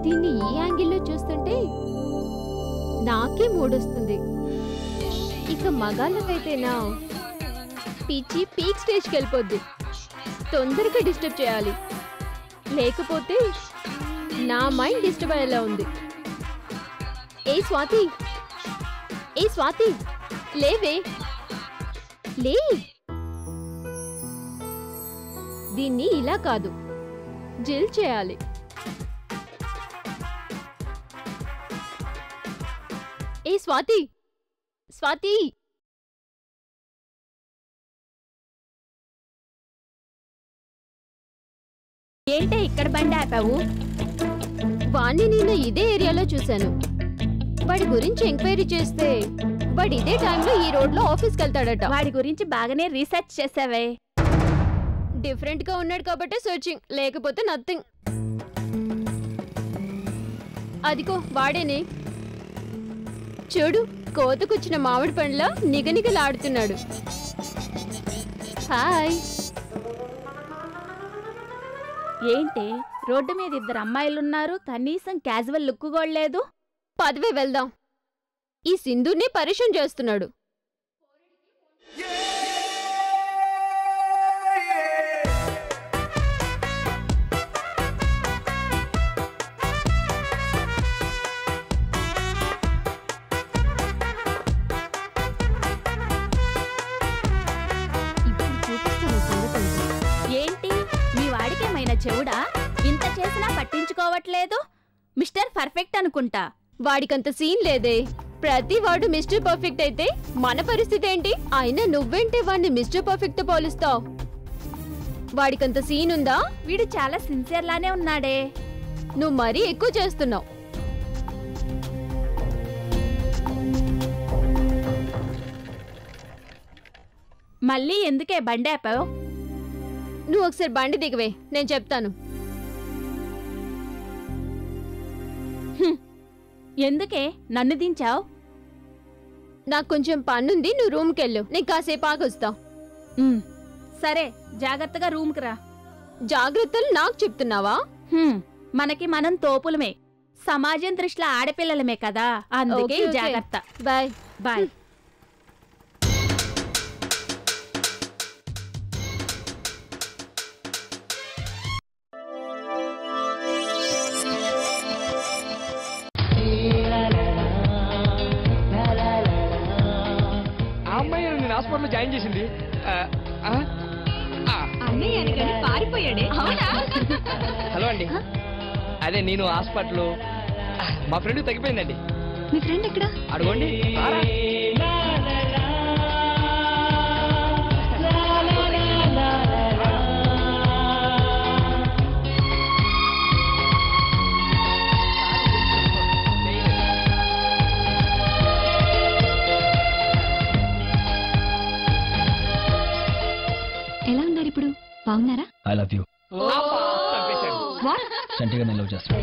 దీన్ని ఈ యాంగిల్లో చూస్తుంటే నాకే మూడొస్తుంది. ఇక మగాళ్ళకైతేనా పిచ్చి పీక్ స్టేజ్కి వెళ్ళిపోద్ది. తొందరగా డిస్టర్బ్ చేయాలి, లేకపోతే నా మైండ్ డిస్టర్బ్ అయ్యేలా ఉంది. ఏ స్వాతి, ఏ స్వాతి, లేవే, లే. దీన్ని ఇలా కాదు, జిల్ చేయాలి. ఏ స్వాతి, స్వాతి, ఏంటే ఇక్కడ బండి ఆపావు? వాణ్ణి నేను ఇదే ఏరియాలో చూశాను. వాడి గురించి ఎంక్వైరీ చేస్తే వాడు ఇదే టైంలో ఈ రోడ్లో ఆఫీస్కి వెళ్తాడట. వాడి గురించి బాగానే రీసెర్చ్ చేసావే. డిఫరెంట్ గా ఉన్నాడు కాబట్టి సర్చింగ్, లేకపోతే నథింగ్. అదిగో వాడేనే, చూడు, కోతకొచ్చిన మామిడి పండ్ల నిగనిగలాడుతున్నాడు. హాయ్. ఏంటి రోడ్డు మీద ఇద్దరు అమ్మాయిలున్నారు, కనీసం క్యాజువల్ లుక్ కూడా లేదు. పదవే వెళ్దాం. ఈ సింధుని పరిచయం చేస్తున్నాడు. ఏంటి మీ వాడికేమైనా చెవుడా? ఇంత చేసినా పట్టించుకోవట్లేదు. మిస్టర్ పర్ఫెక్ట్ అనుకుంటా. వాడికంత సీన్ లేదే. ప్రతి వాడు మిస్టర్ పర్ఫెక్ట్ అయితే మన పరిస్థితి ఏంటి? అయినా నువ్వేంటే వాడిని మిస్టర్ పర్ఫెక్ట్ తో పోలుస్తావు? వాడికంత సీన్ ఉందా? వీడు చాలా సిన్సియర్ లానే ఉన్నాడే. నువ్వు మరీ ఎక్కువ చేస్తున్నావు. మళ్ళీ ఎందుకే బండి ఆపావు? నువ్వు ఒకసారి బండి దిగవే, నేను చెప్తాను. ఎందుకే నన్ను దించావు? నాకు కొంచెం పనుంది, నువ్వు రూమ్కి వెళ్ళు, నేను కాసేపు ఆగొస్తా. సరే, జాగ్రత్తగా రూమ్కి రా. జాగ్రత్తలు నాకు చెప్తున్నావా? మనకి మనం తోపులమే, సమాజం దృష్టిలో ఆడపిల్లలమే కదా, అందుకే జాగ్రత్త. Bye bye. హాస్పిటల్ జాయిన్ చేసింది. హలో అండి, అదే నేను హాస్పిటల్, మా ఫ్రెండ్ తగ్గిపోయిందండి. మీ ఫ్రెండ్ ఎక్కడ? అడగండి. ఎలా ఉన్నారు ఇప్పుడు? బాగున్నారా? I love you. చంటిగా నేను లవ్ చేస్తాను.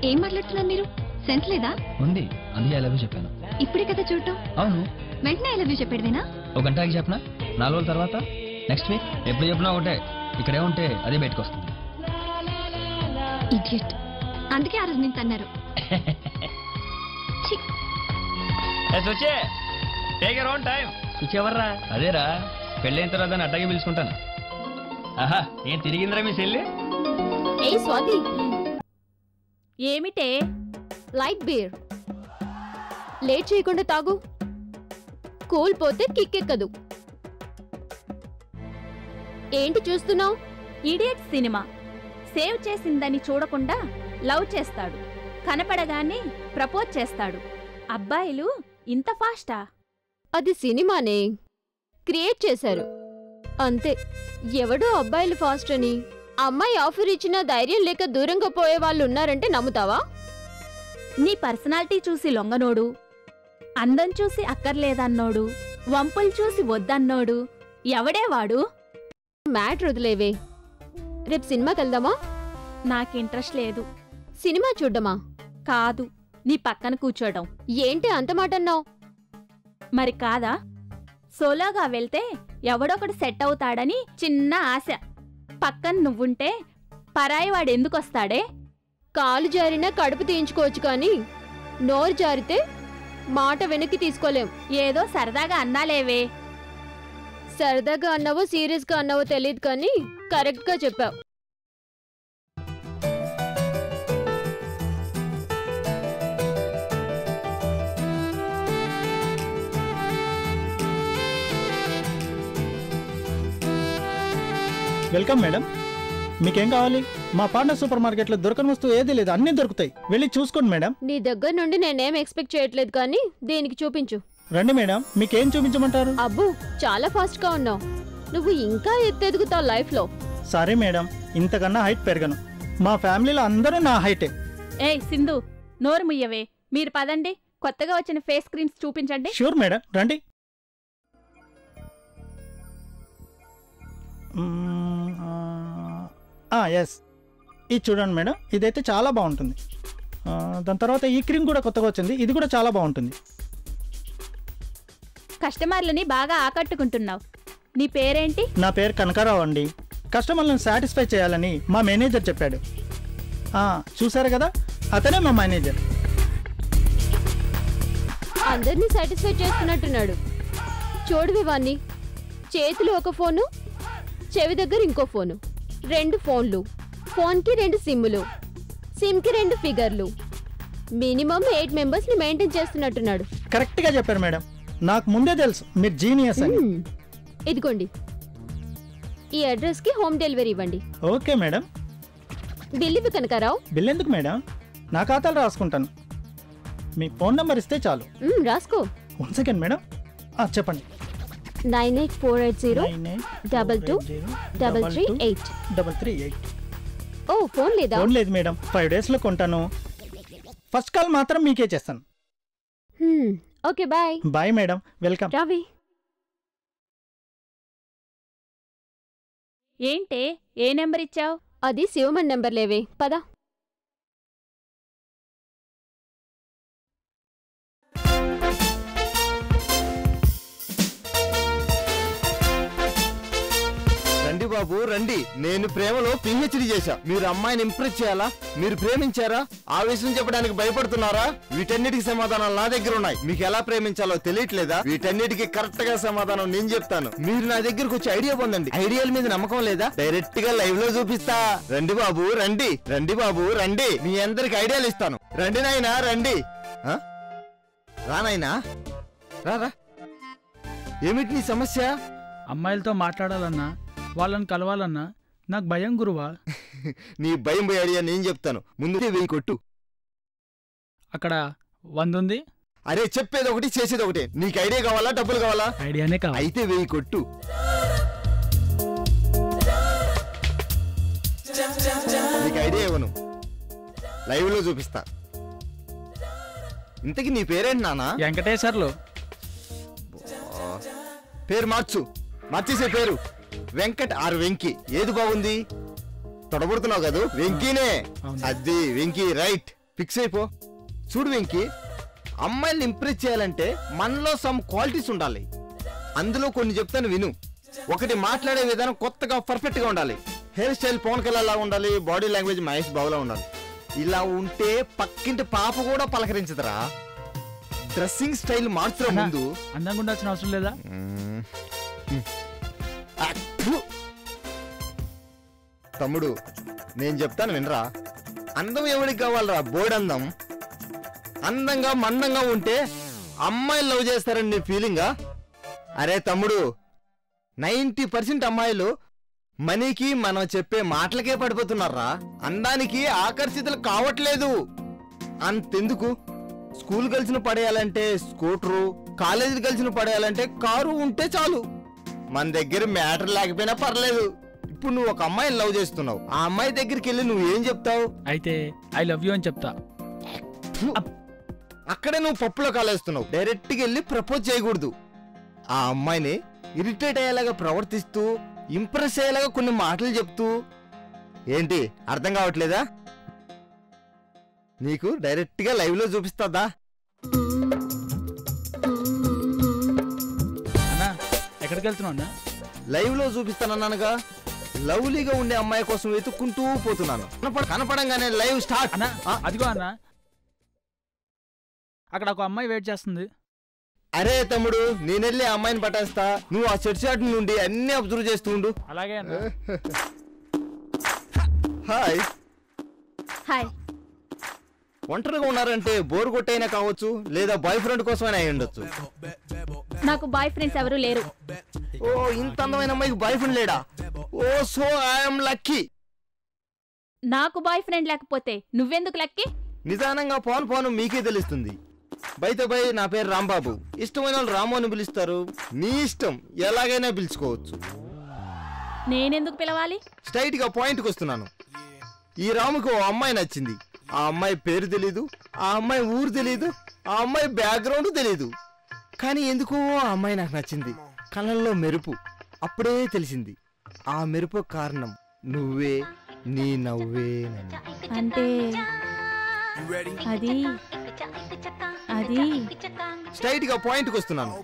ఏం మాట్లాడుతున్నారు మీరు? సెన్స్ లేదా? ఉంది, అందుకే ఐ లవ్ యూ చెప్పాను. ఇప్పుడే కదా చూడటం. అవును, వెంటనే ఐ లవ్ యూ చెప్పేదేనా? ఒక గంటకి చెప్పనా? 4 రోజుల తర్వాత, నెక్స్ట్ వీక్, ఎప్పుడు చెప్పినా ఒకటే. ఇక్కడే ఉంటే అదే బయటకు వస్తుంది. ఇడియట్. అందుకే ఆ రోజు నేను అన్నారు. ఎవర్రా? అదేరా, పెళ్ళైన తర్వాత అట్టాగే పిలుచుకుంటాను. ఆహా, ఏం తిరిగిందిరా మీ చెల్లి? ఏ స్వాతి, ఏమిటే? Light beer. లేట్ చేయకుండా తాగు, కూల్ పోతే కిక్కెక్కదు. ఏంటి చూస్తున్నావు? Idiot cinema. సేవ్ చేసిందని చూడకుండా లవ్ చేస్తాడు, కనపడగానే ప్రపోజ్ చేస్తాడు. అబ్బాయిలు ఇంత ఫాస్టా? అది సినిమానే, క్రియేట్ చేశారు అంతే. ఎవడో అబ్బాయిలు ఫాస్ట్ అని, అమ్మాయి ఆఫర్ ఇచ్చినా ధైర్యం లేక దూరంగా పోయే వాళ్ళు ఉన్నారంటే నమ్ముతావా? నీ పర్సనాలిటీ చూసి లొంగనోడు, అందం చూసి అక్కర్లేదన్నోడు, వంపులు చూసి వద్దన్నోడు ఎవడే వాడు? మ్యాటర్ వదిలేవే. రేపు సినిమాకి వెళ్దామా? నాకు ఇంట్రెస్ట్ లేదు. సినిమా చూడ్డమా? కాదు, నీ పక్కన కూర్చోడం. ఏంటి అంత మాట అన్నావు? మరి కాదా? సోలోగా వెళ్తే ఎవడొకడు సెట్ అవుతాడని చిన్న ఆశ. పక్కన నువ్వుంటే పరాయి వాడెందుకొస్తాడే? కాలు జారినా కడుపు తీయించుకోవచ్చు కానీ నోరు జారితే మాట వెనక్కి తీసుకోలేం. ఏదో సరదాగా అన్నాలేవే. సరదాగా అన్నావో సీరియస్గా అన్నావో తెలియదు కానీ కరెక్ట్గా చెప్పావు. Welcome madam. మీకేం కావాలి? మా పాండా సూపర్ మార్కెట్లో దొరకని వస్తువు ఏది లేదు, అన్నీ దొరుకుతాయి. వెళ్ళి చూసుకోండి మేడం. నీ దగ్గర నుండి నేనేం ఎక్స్పెక్ట్ చేయట్లేదు కానీ దీనికి చూపించు. రండి మేడం, మీకేం చూపించమంటారు? అబ్బు చాలా ఫాస్ట్గా ఉన్నావు. నువ్వు ఇంకా ఎత్తెదుగుతావు లైఫ్లో. సారీ మేడం, ఇంతకన్నా హైట్ పెరగను. మా ఫ్యామిలీలో అందరూ నా హైటే. ఏయ్ సింధు, నోరు ముయ్యవే. మీరు పదండి, కొత్తగా వచ్చిన ఫేస్ క్రీమ్స్ చూపించండి. షూర్ మేడం, రండి. ఎస్, ఇది చూడండి మేడం, ఇదైతే చాలా బాగుంటుంది. దాని తర్వాత ఈ క్రీమ్ కూడా కొత్తగా వచ్చింది, ఇది కూడా చాలా బాగుంటుంది. కస్టమర్లని బాగా ఆకట్టుకుంటున్నావు. నీ పేరేంటి? నా పేరు కనకారావు అండి. కస్టమర్లను సాటిస్ఫై చేయాలని మా మేనేజర్ చెప్పాడు. చూసారు కదా, అతనే మా మేనేజర్. అందరినీ సాటిస్ఫై చేస్తున్నట్టున్నాడు. చూడు వివాన్ని, చేతిలో ఒక ఫోను, చెవి దగ్గర ఇంకో ఫోను, 2 ఫోన్లు, ఫోన్కి 2 సిమ్ములు, సిమ్కి 2 ఫిగర్లు. మినిమం 8 మెంబర్స్ని మెయింటైన్ చేస్తున్నట్టున్నాడు. కరెక్ట్గా చెప్పారు మేడం, నాకు ముందే తెలుసు మీరు జీనియస్ అని. ఇదిగోండి, ఈ అడ్రస్కి హోమ్ డెలివరీ ఇవ్వండి. Okay madam. బిల్ ఇవ్వు కనకారావు. బిల్ ఎందుకు మేడం, నా ఖాతాలో రాసుకుంటాను. మీ ఫోన్ నెంబర్ ఇస్తే చాలు. రాసుకో. 1 సెకండ్ మేడం, చెప్పండి. 9848022338. ఓ, ఫోన్ లేదా? ఫోన్ లేదు మేడం, 5 డేస్లో కొంటాను. ఫస్ట్ కాల్ మాత్రం మీకే చేస్తాను. Okay, bye. Bye madam, welcome. Ravi. ఏంటే, ఏ నెంబర్ ఇచ్చావు? అది శివమన్ నెంబర్ లేవే, పద. రండి బాబు రండి, నేను ప్రేమలో పిహెచ్డి చేశా. మీరు అమ్మాయిని ఇంప్రెస్ చేయాలా? మీరు ప్రేమించారా? ఆ విషయం చెప్పడానికి భయపడుతున్నారా? వీటన్నిటికి సమాధానాలు నా దగ్గర ఉన్నాయి. మీకు ఎలా ప్రేమించాలో తెలియట్లేదా? వీటన్నిటికి కరెక్ట్ గా సమాధానం నేను చెప్తాను. మీరు నా దగ్గరకు వచ్చి ఐడియా పొందండి. ఐడియాల మీద నమ్మకం లేదా? డైరెక్ట్ గా లైవ్ లో చూపిస్తా. రండి బాబు రండి, రండి బాబు రండి, మీ అందరికి ఐడియాలు ఇస్తాను. రండి నాయనా రండి. రా నాయనా, రా. ఏమిటి నీ సమస్య? అమ్మాయిలతో మాట్లాడాలన్నా, వాళ్ళని కలవాలన్నా నాకు భయం గురువా. నీ భయం పోయి ఐడియా నేను చెప్తాను. ముందు 1000 కొట్టు. అక్కడ 100 ఉంది. అరే చెప్పేది ఒకటి చేసేది ఒకటి. నీకు ఐడియా కావాలా డబ్బులు కావాలా? ఐడియానే కావాలి. అయితే 1000 కొట్టు. నీకు ఐడియా ఇవ్వను, లైవ్ లో చూపిస్తా. ఇంతకీ నీ పేరేంటి నానా? వెంకటేశ్వర్లు. పేరు మార్చేసే పేరు. వెంకట్ ఆర్ వెంకీ, ఏది బాగుంది? తొడబడుతున్నావు కదా, వెంకీనే. అది వెంకీ, రైట్, ఫిక్స్ అయిపో. చూడు వెంకీ, అమ్మాయిని ఇంప్రెస్ చేయాలంటే మనలో సమ్ క్వాలిటీస్ ఉండాలి. అందులో కొన్ని చెప్తాను విను. ఒకటి, మాట్లాడే విధానం కొత్తగా పర్ఫెక్ట్ గా ఉండాలి. హెయిర్ స్టైల్ పవన్ కళ్యాణ్ లా ఉండాలి. బాడీ లాంగ్వేజ్ మహేష్ బాబులా ఉండాలి. ఇలా ఉంటే పక్కింటి పాప కూడా పలకరించదురా. డ్రెస్సింగ్ స్టైల్ మార్చే ముందు అందంగా ఉండాల్సిన అవసరం లేదా? తమ్ముడు నేను చెప్తాను వినరా. అందం ఎవరికి కావాలరా? బోర్డందం. అందంగా మందంగా ఉంటే అమ్మాయిలు లవ్ చేస్తారని నీ ఫీలింగా? అరే తమ్ముడు, 90% అమ్మాయిలు మనీకి మనం చెప్పే మాటలకే పడిపోతున్నారా. అందానికి ఆకర్షితులు కావట్లేదు. అంతెందుకు, స్కూల్ కలిసిన పడేయాలంటే స్కూటరు, కాలేజీ కలిసిన పడేయాలంటే కారు ఉంటే చాలు. మన దగ్గర మ్యాటర్ లేకపోయినా పర్లేదు. ఇప్పుడు నువ్వు ఒక అమ్మాయిని లవ్ చేస్తున్నావు. ఆ అమ్మాయి దగ్గరికి వెళ్ళి నువ్వు ఏం చెప్తావు? అయితే ఐ లవ్ యూ అని చెప్తా. అక్కడే నువ్వు పప్పులో కాలేస్తున్నావు. డైరెక్ట్గా వెళ్ళి ప్రపోజ్ చేయకూడదు. ఆ అమ్మాయిని ఇరిటేట్ అయ్యేలాగా ప్రవర్తిస్తూ, ఇంప్రెస్ అయ్యేలాగా కొన్ని మాటలు చెప్తూ. ఏంటి అర్థం కావట్లేదా? నీకు డైరెక్ట్గా లైవ్ లో చూపిస్తాదా? అన్నా, ఎక్కడికి వెళ్తున్నావు అన్నా? లైవ్ లో చూపిస్తానన్నానుగా. లవ్లీగా ఉండే అమ్మాయి కోసం వెతుక్కుంటూ పోతున్నాను. కనపడంగానే లైవ్ స్టార్ట్. అన్నా అదిగో అన్నా, అక్కడ ఒక అమ్మాయి వెయిట్ చేస్తుంది. అరే తమ్ముడు, నేనెళ్ళి ఆ అమ్మాయిని పట్టేస్తా, నువ్వు ఆ చెట్టు చాటు నుండి అన్ని అబ్జర్వ్ చేస్తూ ఉండు. అలాగే అన్నా. హాయ్. హాయ్. ఒంటరిగా ఉన్నారంటే బోర్ కొట్టైనా కావచ్చు, లేదా బాయ్ ఫ్రెండ్ కోసమైనా అయి ఉండొచ్చు. నాకు బాయ్ ఫ్రెండ్స్ ఎవరు లేరు. ఓ, ఇంత అందమైన అమ్మాయికి బాయ్ ఫ్రెండ్ లేడా? ఓ, సో ఐఎమ్ లక్కీ. నాకు బాయ్ ఫ్రెండ్ లేకపోతే నువ్వెందుకు లక్కీ? నిదానంగా పోను మీకే తెలుస్తుంది. బై నా పేరు రాంబాబు. ఇష్టమైన వాళ్ళు రాము అని పిలుస్తారు. నీ ఇష్టం, ఎలాగైనా పిలుచుకోవచ్చు. నేనెందుకు పిలవాలి? స్ట్రైట్ గా పాయింట్కి వస్తున్నాను. ఈ రాముకి ఓ అమ్మాయి నచ్చింది. ఆ అమ్మాయి పేరు తెలీదు, ఆ అమ్మాయి ఊరు తెలీదు, ఆ అమ్మాయి బ్యాక్గ్రౌండ్ తెలీదు. కానీ ఎందుకో ఆ అమ్మాయి నాకు నచ్చింది. కళ్ళల్లో మెరుపు. అప్పుడే తెలిసింది ఆ మెరుపు కారణం నువ్వే, నీ నవ్వేనని. అంటే అది స్ట్రైట్ గా పాయింట్కి వస్తున్నాను.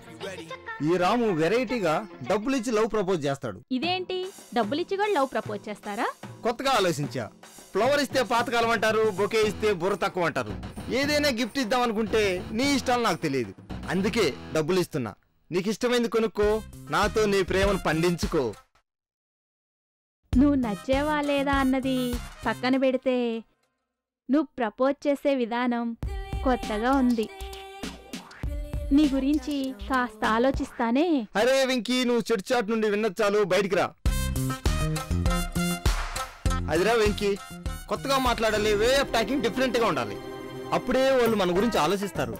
ఈ రాము వెరైటీగా డబ్బులు ఇచ్చి లవ్ ప్రపోజ్ చేస్తాడు. ఇదేంటి, డబ్బులిచ్చి కూడా లవ్ ప్రపోజ్ చేస్తారా? కొత్తగా ఆలోచించా. ఫ్లవర్ ఇస్తే పాతకాలం అంటారు, బొకే ఇస్తే బుర్ర తక్కువ అంటారు. ఏదైనా గిఫ్ట్ ఇద్దాం అనుకుంటే నీ ఇష్టాలు నాకు తెలియదు. అందుకే డబ్బులు ఇస్తున్నా. నీకు ఇష్టమైంది కొనుక్కో, నాతో నీ ప్రేమను పండించుకో. నువ్వు నచ్చేవా లేదా అన్నది పక్కన పెడితే నువ్వు ప్రపోజ్ చేసే విధానం కొత్తగా ఉంది. నీ గురించి కాస్త ఆలోచిస్తానే. అరే వెంకీ, నువ్వు చెట్టు చాటు నుండి విన్నచ్చాలు, బయటికి రా. అదిరా వెంకీ, కొత్తగా మాట్లాడాలి. వే ఆఫ్ టాకింగ్ డిఫరెంట్ గా ఉండాలి. అప్పుడే వాళ్ళు మన గురించి ఆలోచిస్తారు.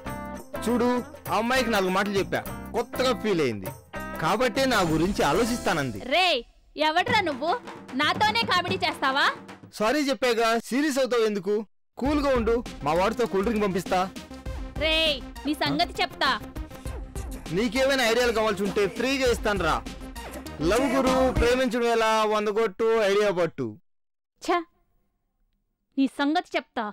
చూడు, ఆ అమ్మాయికి 4 మాటలు చెప్పా, కొత్తగా ఫీల్ అయింది. కాబట్టే నా గురించి ఆలోచిస్తానంది. రే, ఎవడ్రా నువ్వు? నాతోనే కామెడీ చేస్తావా? సారీ చెప్పాగా, సీరియస్ అవుతావు ఎందుకు? కూల్ గా ఉండు, మా వాడితో కూల్ డ్రింక్ పంపిస్తా. రే, నీ సంగతి చెప్తా. నీకేమైనా ఐడియాలు కావాల్సి ఉంటే ఫ్రీగా ఇస్తాను రా. లవ్ గురు, ప్రేమించడం ఎలా, 100 కొట్టు, ఐడియా పట్టు. ఛ, నీ సంగతి చెప్తా.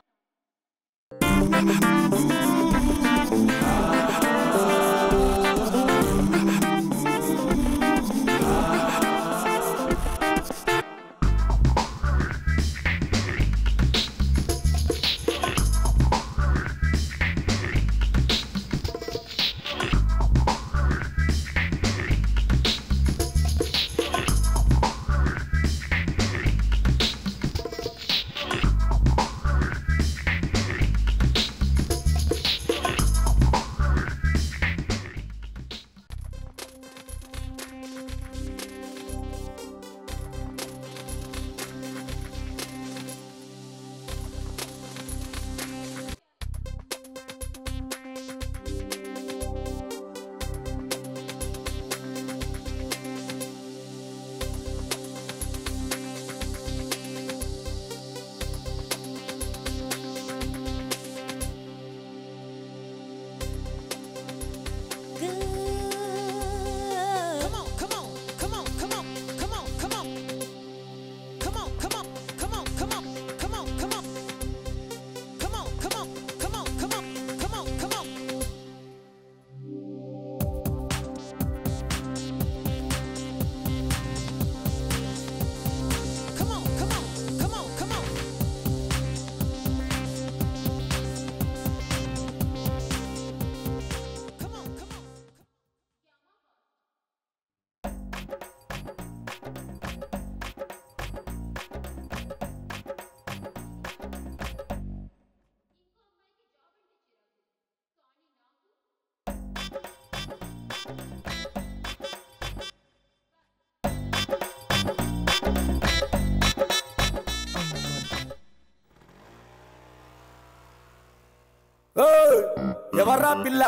ఎవర్రా పిల్ల?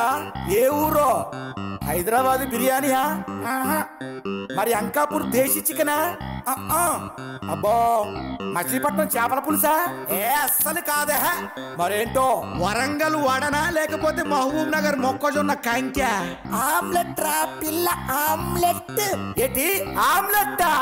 ఏ ఊరో? హైదరాబాద్ బిర్యానీయా? మరి అంకాపూర్ దేశీ చికెనా? అబ్బో, మచిలీపట్నం చేపల పులుసా? ఏ అస్సలు కాదే. మరేంటో, వరంగల్ వడనా లేకపోతే మహబూబ్ నగర్ మొక్కజొన్న కంక్యా? ఆమ్లెట్ రా పిల్ల, ఆమ్లెట్. ఏంటి ఆమ్లెట్టా?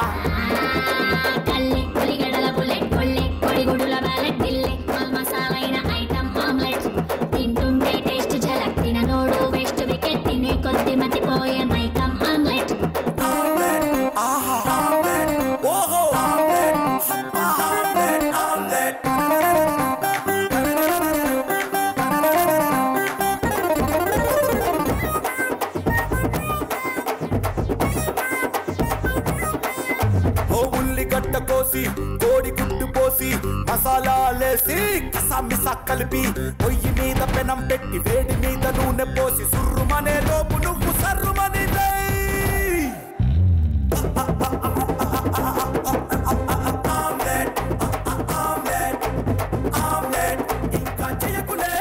ఓహో, పోసి కోడి గుడ్డు పోసి మసాలాలేసి కసామిసా కలిపి పొయ్యి మీద పెనం పెట్టి వేడి మీద నూనె పోసి సుర్రుమనే లోపు నువ్వు సర్రుమని ఇంకా చేయకులే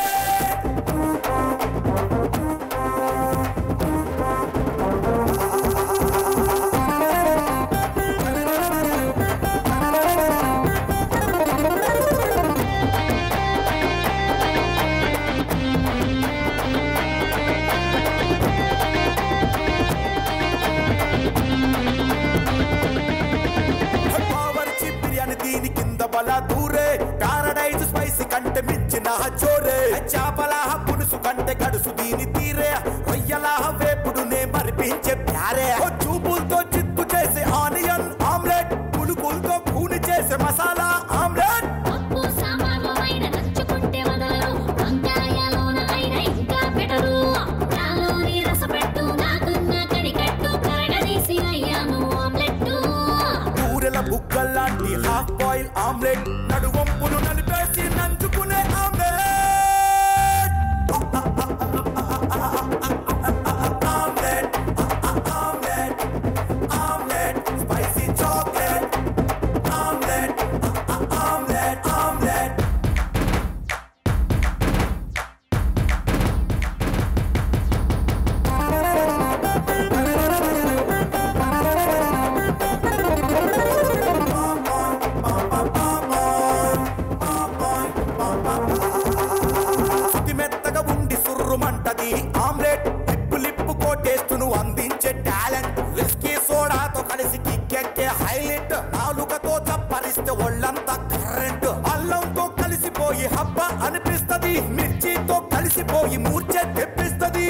దూరే పారడైజ్ స్పైసీ కంటే మించిన చోరే చాపల పులుసు కంటే గడుసు దీని తీరే రొయ్యల వేపుడునే మరిపించే ప్యారే చూపులతో చిత్తు చేసే ఆనియన్ ఆమ్లెట్ పులుకులతో కూని చేసే మసాలా ఆమ్లెట్ బుగ్గల్లాంటి హాఫ్ బాయిల్ ఆమ్లెట్ నడువంపులు నలిపేసి నంచుకునే omelette omelette omelette omelette spicy chocolate omelette omelette omelette omelette lip lip కోటేస్తును అందించే టాలెంట్ విస్కీ సోడాతో కలిసి కిక్కెక్కే హైలైట్ నాలుకతో చప్పరిస్తే ఒళ్ళంతా కరెంట్ అల్లంతో కలిసిపోయి హబ్బ అనిపిస్తది మిర్చితో కలిసిపోయి మూర్ఛ తెప్పిస్తది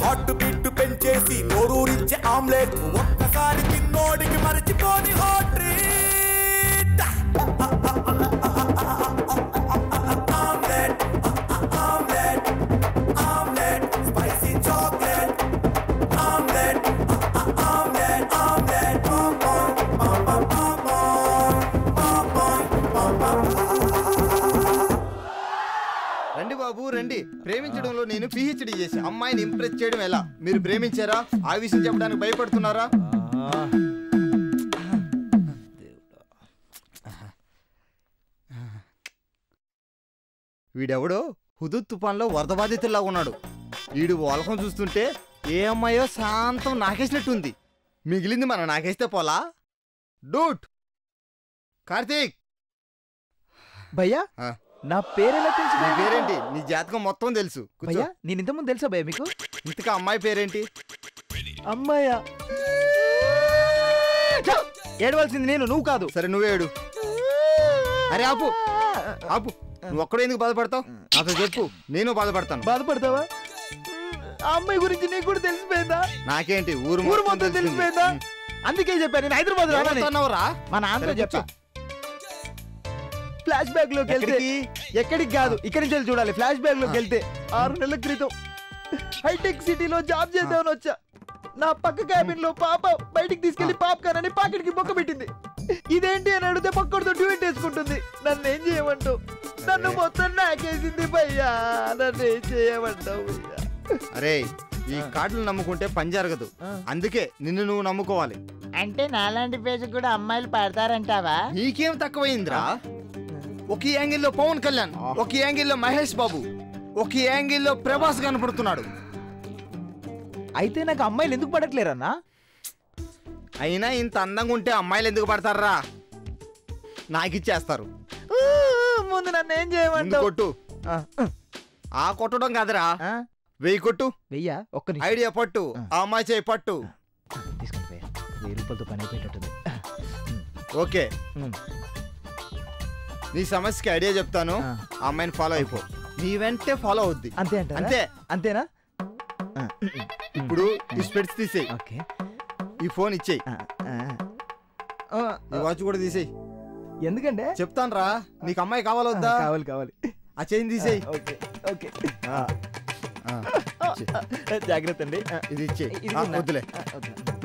హాట్ బిట్టు పెంచేసి నోరూరించే ఆమ్లెట్ ఒక్కసారి తిన్నోడికి మరచిపోని hot treat omelette omelette omelette spicy chocolate omelette omelette omelette రండి బాబు రండి. ప్రేమించడంలో నేను పిహెచ్డి చేసి అమ్మాయిని ఇంప్రెస్ చేయడం ఎలా? మీరు ప్రేమించారా? ఆ విషయం చెప్పడానికి భయపడుతున్నారా? వీడెవడో హుదూద్ తుఫాన్లో వరద బాధితుల్లా ఉన్నాడు. వీడు వాలకం చూస్తుంటే ఏ అమ్మాయో శాంతం నాకేసినట్టుంది. మిగిలింది మనం నాకేస్తే పోలా. డూట్ కార్తీక్ భయ్యా నా పేరెలా తెలుసు? నీ పేరేంటి? నీ జాతకం మొత్తం తెలుసు. భయ్యా నేను ఇంతకుముందు తెలుసా భయ్యా మీకు? ఇంతకా అమ్మాయి పేరేంటి? అమ్మాయా? ఏడవలసింది నేను, నువ్వు కాదు. సరే నువ్వే ఏడు. అరే ఆపు ఆపు, నువ్వు ఒక్కడే ఎందుకు బాధపడతావు? నాతో చెప్పు, నేను బాధపడతాను. బాధపడతావా? ఆ అమ్మాయి గురించి నీకు కూడా తెలిసిపోయిందా? నాకేంటి ఊరు మొత్తం తెలిసిపోయిందా? అందుకే చెప్పాను నేను హైదరాబాద్ రానన్నావురా. మా నాన్నతో చెప్పా. ఫ్లాష్ బ్యాక్ లోకి వెళ్తే ఎక్కడికి కాదు ఇక్కడి నుంచి వెళ్ళి చూడాలి. ఫ్లాష్ బ్యాక్ లోకి వెళ్తే 6 నెలల క్రితం హైటెక్ సిటీలో జాబ్ చేద్దామని వచ్చా. నా పక్క క్యాబిన్ లో పాప బయటికి తీసుకెళ్లి పాప్కార్న్ అని పాకెట్ కి బొక్క పెట్టింది. ఇదేంటి అని అడిగితే పక్కడితో డ్యూట్ వేసుకుంటుంది. నన్ను ఏం చేయమంటావు? నన్ను మొత్తం నాకేసింది భయ్యా. నన్ను ఏం చేయమంటావు భయ్యా? అరే ఈ కార్డులు నమ్ముకుంటే పని జరగదు. అందుకే నిన్ను నువ్వు నమ్ముకోవాలి. అంటే నాలాంటి పేజ్ కూడా అమ్మాయిలు పడతారంటావా? నీకేం తక్కువైందిరా? ఒక యాంగిల్లో పవన్ కళ్యాణ్, ఒక యాంగిల్లో మహేష్ బాబు, ఒక యాంగిల్లో ప్రభాస్ కనపడుతున్నాడు. అయితే నాకు అమ్మాయిలు ఎందుకు పడట్లేరన్నా? అయినా ఇంత అందంగా ఉంటే అమ్మాయిలు ఎందుకు పడతారా? నాకిచ్చేస్తారు. ముందు నన్ను ఏం చేయమంటావు? కొట్టు. ఆ కొట్టడం కాదురా, 1000 కొట్టు. 1000? ఒక్క ఐడియా పట్టు, ఆ అమ్మాయి చేయి పట్టు. తీసుకుంటా 1000 రూపాయలతో పని అయిపోయేటట్టుంది. ఓకే, నీ సమస్యకి ఐడియా చెప్తాను. ఆ అమ్మాయిని ఫాలో అయిపో. నీ వెంటే ఫాలో అవుద్ది. అంతే అంతే అంతేనా? ఇప్పుడు ఈ స్పెట్స్ తీసేయి. ఈ ఫోన్ ఇచ్చేయి. ఈ వాచ్ కూడా తీసేయి. ఎందుకంటే చెప్తాను రా. నీకు అమ్మాయి కావాలొద్దా? కావాలి కావాలి. ఆ చైన్ తీసేయి. ఓకే ఓకే జాగ్రత్త అండి. ఇది ఇచ్చే వద్దులే.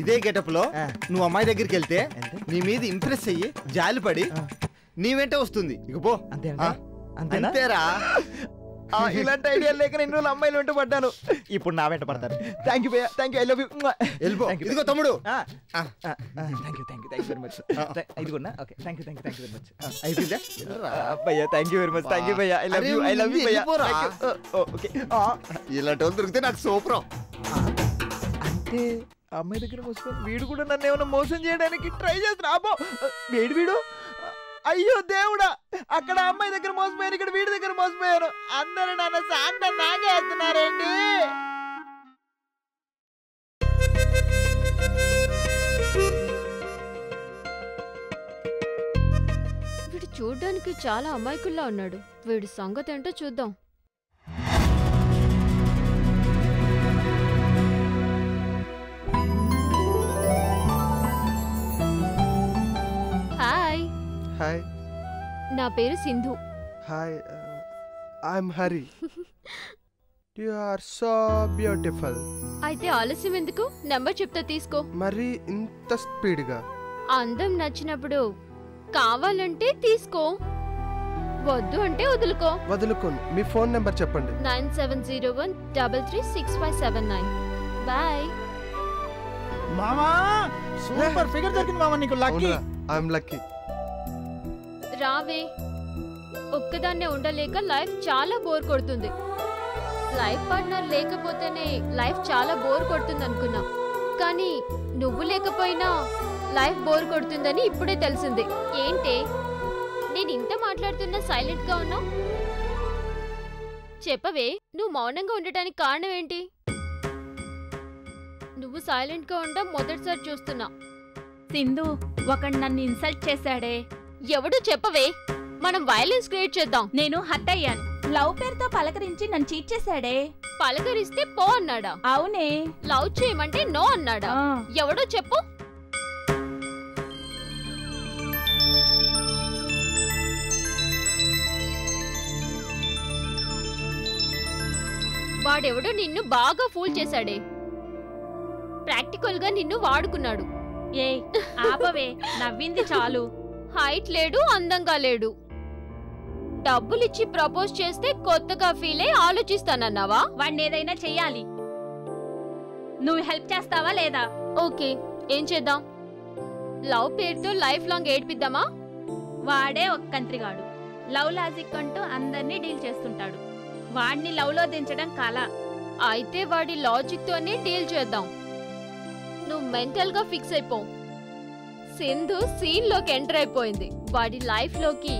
ఇదే గెటప్ లో నువ్వు అమ్మాయి దగ్గరికి వెళ్తే నీ మీద ఇంప్రెస్ అయ్యి జాలిపడి నీ వెంట వస్తుంది. ఇక పో. అంతేరా. ఇలాంటి ఐడియా లేక నేను అమ్మాయిలు వెంట పడ్డాను. ఇప్పుడు నా వెంట పడతారు. థ్యాంక్ యూ భయ్యా. Thank you. I love you. వెళ్ళిపో. ఇదిగో తమ్ముడు. Thank you very much. ఇదిగోనా. Okay thank you very much. అయిపోయిందా భయ్యా? Thank you very much. Thank you భయ్యా. I love you. I love you భయ్యా. ఓకే. ఇలాంటి వాళ్ళు దొరికితే నాకు సూపరం. అంటే అమ్మాయి దగ్గర మోసుకొని వీడు కూడా నన్ను ఏమైనా మోసం చేయడానికి ట్రై చేస్తున్నా. అబ్బో వీడు అయ్యో దేవుడా, అక్కడ అమ్మాయి దగ్గర మోసపోయాను, ఇక్కడ వీడి దగ్గర మోసపోయాను. అందరూ నన్ను సాంట నాగేస్తున్నారండి. వీడు చూడ్డానికి చాలా అమాయకుల్లా ఉన్నాడు. వీడి సంగతి ఏంటో చూద్దాం. హాయ్. హాయ్. నా పేరు Sindhu. Hi. I'm Hari. You are so beautiful. అయితే ఆలస్యం ఎందుకు? నెంబర్ చెప్తా తీసుకో. మరి ఇంత స్పీడ్గా? అందం నచ్చినప్పుడు కావాలంటే తీసుకో, వద్దు అంటే వదులుకో. వదులుకోను. మీ ఫోన్ నెంబర్ చెప్పండి. 9701336579. బాయ్. మామా సూపర్ ఫిగర్ దొరికింది మామా నీకు. లక్కీ. I'm lucky. రావే. ఒక్కదాన్నే ఉండలేక లైఫ్ చాలా బోర్ కొడుతుంది. లైఫ్ పార్ట్నర్ లేకపోతేనే లైఫ్ చాలా బోర్ కొడుతుంది అనుకున్నా, కానీ నువ్వు లేకపోయినా లైఫ్ బోర్ కొడుతుందని ఇప్పుడే తెలిసింది. ఏంటే నేను ఇంత మాట్లాడుతున్నా సైలెంట్ గా ఉన్నావు? చెప్పవే, నువ్వు మౌనంగా ఉండటానికి కారణం ఏంటి? నువ్వు సైలెంట్ గా ఉండడం మొదటిసారి చూస్తున్నా. సింధు, ఒకడు నన్ను ఇన్సల్ట్ చేశాడే. ఎవడు? చెప్పవే, మనం వైలెన్స్ క్రియేట్ చేద్దాం. నేను హర్ట్ అయ్యాను. లవ్ పేరుతో పలకరించి నన్ను చీట్ చేశాడే. పలకరిస్తే పో అన్నాడా? అవునే. లవ్ చేయమంటే నో అన్నాడా? ఎవడో చెప్పు. వాడెవడో నిన్ను బాగా ఫూల్ చేశాడే. ప్రాక్టికల్ గా నిన్ను వాడుకున్నాడు. ఏ ఆపవే, నవ్వింది చాలు. హైట్ లేడు, అందంగా లేడు. డబ్బులిచ్చి ప్రపోజ్ చేస్తే కొత్తగా ఫీల్ అయి ఆలోచిస్తానన్నావా? వాడిని ఏదైనా చెయ్యాలి. నువ్వు హెల్ప్ చేస్తావా లేదా? ఓకే, ఏం చేద్దాం? లవ్ పేరుతో లైఫ్ లాంగ్ ఏడ్పిద్దామా? వాడే ఒక కంత్రిగాడు. లవ్ లాజిక్ అంటూ అందరినీ డీల్ చేస్తుంటాడు. వాడిని లవ్ లో దించడం కళ. అయితే వాడి లాజిక్ తోనే డీల్ చేద్దాం. నువ్వు మెంటల్ గా ఫిక్స్ అయిపో. సింధు సీన్ లోకి ఎంటర్ అయిపోయింది. వాడి లైఫ్ లోకి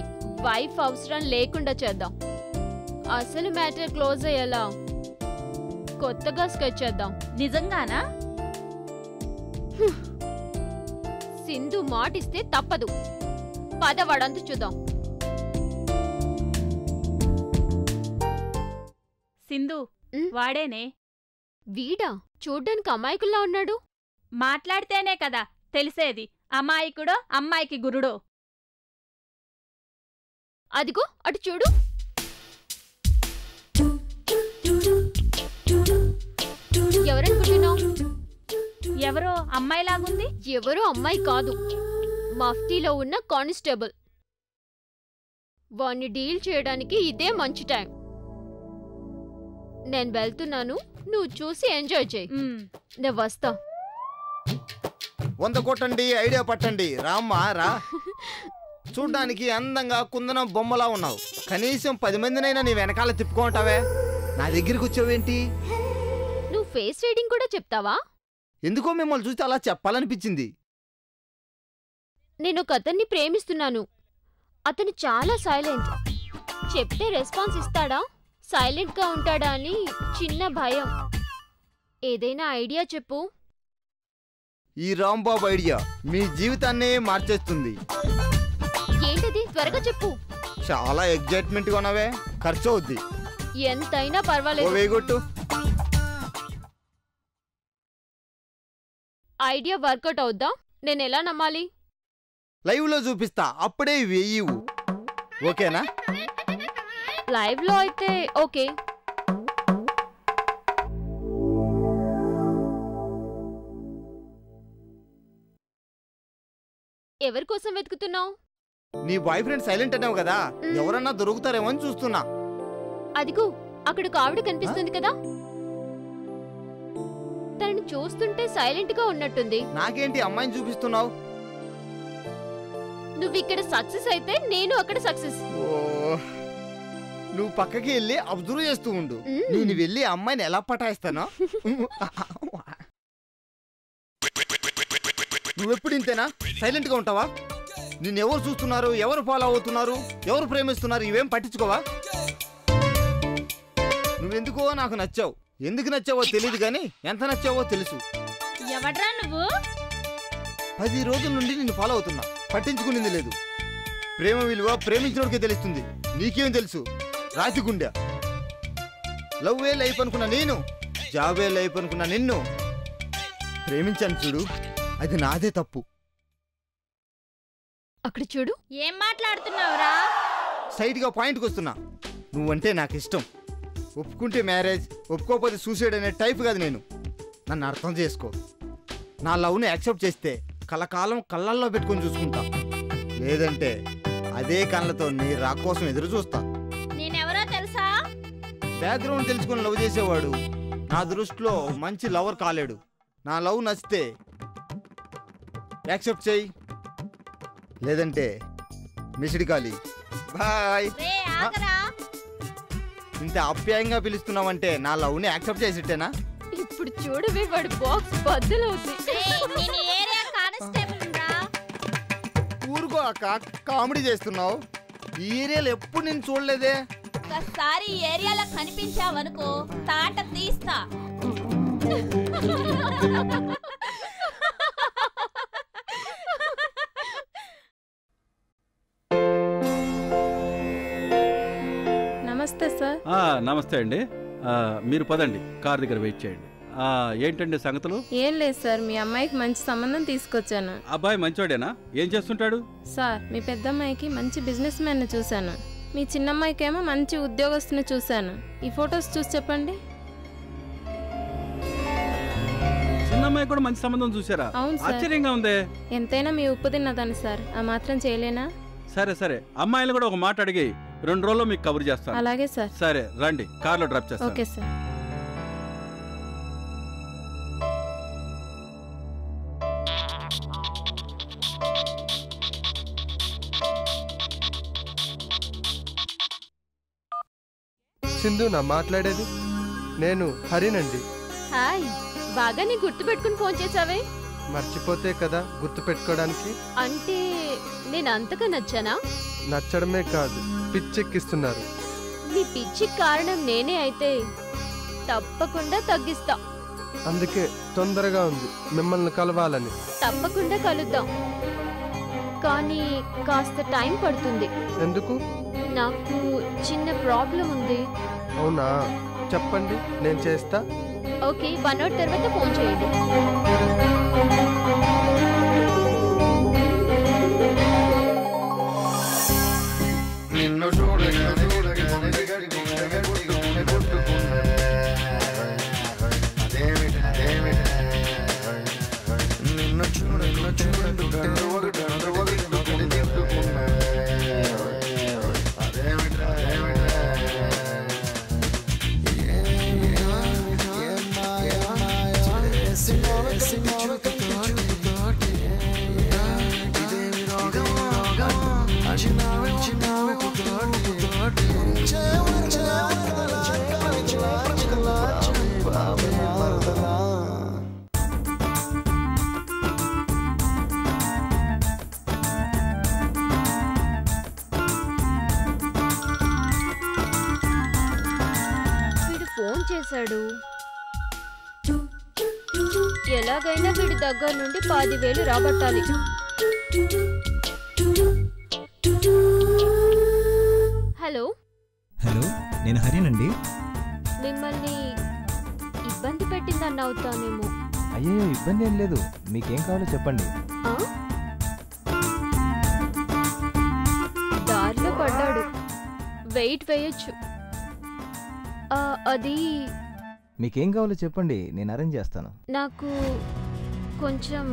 వైఫ్ అవసరం లేకుండా చేద్దాం. అసలు మ్యాటర్ క్లోజ్ అయ్యేలా కొత్తగా స్కెచ్ చేద్దాం. నిజంగానా? సింధు మాటిస్తే తప్పదు. పద వాడంతా చూద్దాం. సింధు, వాడేనే. వీడా? చూడ్డానికి అమాయకుల్లా ఉన్నాడు. మాట్లాడితేనే కదా తెలిసేది అమాయకుడో అమ్మాయికి గురుడో. అదిగో అటు చూడు. ఎవరనుకుంటున్నావు? ఎవరో అమ్మాయిలాగుంది. ఎవరో అమ్మాయి కాదు, మఫ్టీలో ఉన్న కానిస్టేబుల్. వాణ్ణి డీల్ చేయడానికి ఇదే మంచి టైం. నేను వెళ్తున్నాను, నువ్వు చూసి ఎంజాయ్ చేయి. నేను వస్తా. 100 కొట్టండి, ఐడియా పట్టండి. రామ్మా రా. చూడ్డానికి అందంగా కుందనం బొమ్మలా ఉన్నావు. కనీసం 10 మందినైనా నీ వెనకాల తిప్పుకుంటావే. నా దగ్గరికి వచ్చావేంటి? నువ్వు ఫేస్ రీడింగ్ కూడా చెప్తావా? ఎందుకో మిమ్మల్ని చూస్తే అలా చెప్పాలనిపించింది. నేను ఒక అతన్ని ప్రేమిస్తున్నాను. అతను చాలా సైలెంట్. చెప్తే రెస్పాన్స్ ఇస్తాడా, సైలెంట్ గా ఉంటాడా అని చిన్న భయం. ఏదైనా ఐడియా చెప్పు. ఈ రాంబాబు ఐడియా మీ జీవితాన్నే మార్చేస్తుంది. ఏంటది? త్వరగా చెప్పు. చాలా ఎగ్జైట్మెంట్ గా ఉన్నావే. ఖర్చు అవుద్ది. ఎంతైనా పర్వాలేదు. వేగొట్టు. ఐడియా వర్కౌట్ అవుద్దా? నేను ఎలా నమ్మాలి? లైవ్ లో చూపిస్తా, అప్పుడే వేయవు. ఓకేనా? లైవ్ లో అయితే ఓకే. ఎవరి కోసం వెతుకుతున్నావు? నీ బాయ్ ఫ్రెండ్ సైలెంట్ అన్నావు కదా, ఎవరన్నా దొరుకుతారేమో అని చూస్తున్నా. అదిగో అక్కడ ఒక ఆవిడ కనిపిస్తుంది కదా, తనని చూస్తుంటే సైలెంట్ గా ఉన్నట్టుంది. నాకేంటి అమ్మాయిని చూపిస్తున్నావు? నువ్వు ఇక్కడ సక్సెస్ అయితే నేను అక్కడ సక్సెస్. నువ్వు పక్కకి వెళ్ళి అబ్జర్వ్ చేస్తూ ఉండు, నేను వెళ్ళి అమ్మాయిని ఎలా పటాయిస్తానో. నువ్వెప్పుడు ఇంతేనా? సైలెంట్ గా ఉంటావా? నిన్నెవరు చూస్తున్నారు, ఎవరు ఫాలో అవుతున్నారు, ఎవరు ప్రేమిస్తున్నారు, ఇవేం పట్టించుకోవా? నువ్వెందుకో నాకు నచ్చావు. ఎందుకు నచ్చావో తెలియదు కానీ ఎంత నచ్చావో తెలుసు. ఎవడ్రా నువ్వు? 10 రోజుల నుండి నిన్ను ఫాలో అవుతున్నా, పట్టించుకునింది లేదు. ప్రేమ విలువ ప్రేమించినోడికే తెలుస్తుంది. నీకేం తెలుసు? రాతిగుండె. లవ్వే లైఫ్ అనుకున్నా నేను, జాబే లైఫ్ అనుకున్నా నిన్ను. ప్రేమించాను చూడు, అది నాదే తప్పు. అక్కడ చూడు. ఏం మాట్లాడుతున్నావురా? సైడ్గా పాయింట్కి వస్తున్నా. నువ్వంటే నాకు ఇష్టం. ఒప్పుకుంటే మ్యారేజ్, ఒప్పుకోకపోతే సూసైడ్ అనే టైప్ కాదు నేను. నన్ను అర్థం చేసుకో. నా లవ్ని యాక్సెప్ట్ చేస్తే కలకాలం కళ్ళల్లో పెట్టుకొని చూసుకుంటా, లేదంటే అదే కళ్ళతో నీ రా కోసం ఎదురు చూస్తా. నేనెవరో తెలుసా? బ్యాక్గ్రౌండ్ తెలుసుకొని లవ్ చేసేవాడు నా దృష్టిలో మంచి లవర్ కాలేడు. నా లవ్ నచ్చితే యాక్సెప్ట్ చేయి, లేదంటే మిస్డ్ కాలి. బాయ్. ఇంత ఆప్యాయంగా పిలుస్తున్నావంటే నా లవ్ని యాక్సెప్ట్ చేసిట్టేనా? ఇప్పుడు చూడవే వాడి బాక్స్ బద్దలవుతుంది. ఊరుకో అక్క, కామెడీ చేస్తున్నావు. ఈ ఏరియాలో ఎప్పుడు నేను చూడలేదే. ఒకసారి ఈ ఏరియాలో కనిపించావనుకో తాట తీస్తా. నమస్తే సార్. నమస్తే అండి. మీరు పదండి, కార్ దగ్గర వెయిట్ చేయండి. ఏంటండి సంగతులు? ఏం లేదు సార్, మీ అమ్మాయికి మంచి సంబంధం తీసుకొచ్చాను. అబ్బాయి మంచోడేనా? ఏం చేస్తుంటాడు? సార్, మీ పెద్దమ్మాయికి మంచి బిజినెస్ మ్యాన్ చూశాను, మీ చిన్నమ్మాయికేమో మంచి ఉద్యోగస్తుని చూశాను. ఈ ఫొటోస్ చూసి చెప్పండి. చిన్నమ్మాయి కూడా మంచి సంబంధం చూసారా? అవును సార్. ఆశ్చర్యంగా ఉందే. ఎంతైనా మీ ఉప్పు తిన్నదాన్ని సార్, ఆ మాత్రం చేయలేనా? సరే సరే, అమ్మాయిలు కూడా ఒక మాట అడిగి 2 రోజుల్లో మీకు కవర్ చేస్తాను. అలాగే సార్. సరే రండి, కార్లో డ్రాప్ చేస్తాను. Okay sir. సింధు నా మాట్లాడేది? నేను హరినండి. హాయ్, బాగా నీ గుర్తు పెట్టుకుని ఫోన్ చేసావే. మర్చిపోతే కదా గుర్తు పెట్టుకోవడానికి. అంటే నేను అంతగా నచ్చానా? నచ్చడమే కాదు, పిచ్చెక్కిస్తున్నారు. నీ పిచ్చి కారణం నేనే అయితే తప్పకుండా తగ్గిస్తా. అందుకే తొందరగా ఉంది మిమ్మల్ని కలవాలని. తప్పకుండా కలుద్దాం, కానీ కాస్త టైం పడుతుంది. ఎందుకు? నాకు చిన్న ప్రాబ్లం ఉంది. అవునా, చెప్పండి, నేను చేస్తా. ఓకే, 1 అవర్ తర్వాత ఫోన్ చేయండి. ఫోన్ చేశాడు. ఎలాగైనా వీడి దగ్గర నుండి 10,000 రాబట్టాలి. హలో హలో, నేను హరినండి. మిమ్మల్ని ఇబ్బంది పెట్టిందని అవుతానేమో. అయ్యో, ఇబ్బంది ఏం లేదు, మీకేం కావాలో చెప్పండి. దారిలో పడ్డాడు, వెయిట్ వేయొచ్చు. అది మీకేం కావాలో చెప్పండి, నేను అరేంజ్ చేస్తాను. నాకు కొంచెం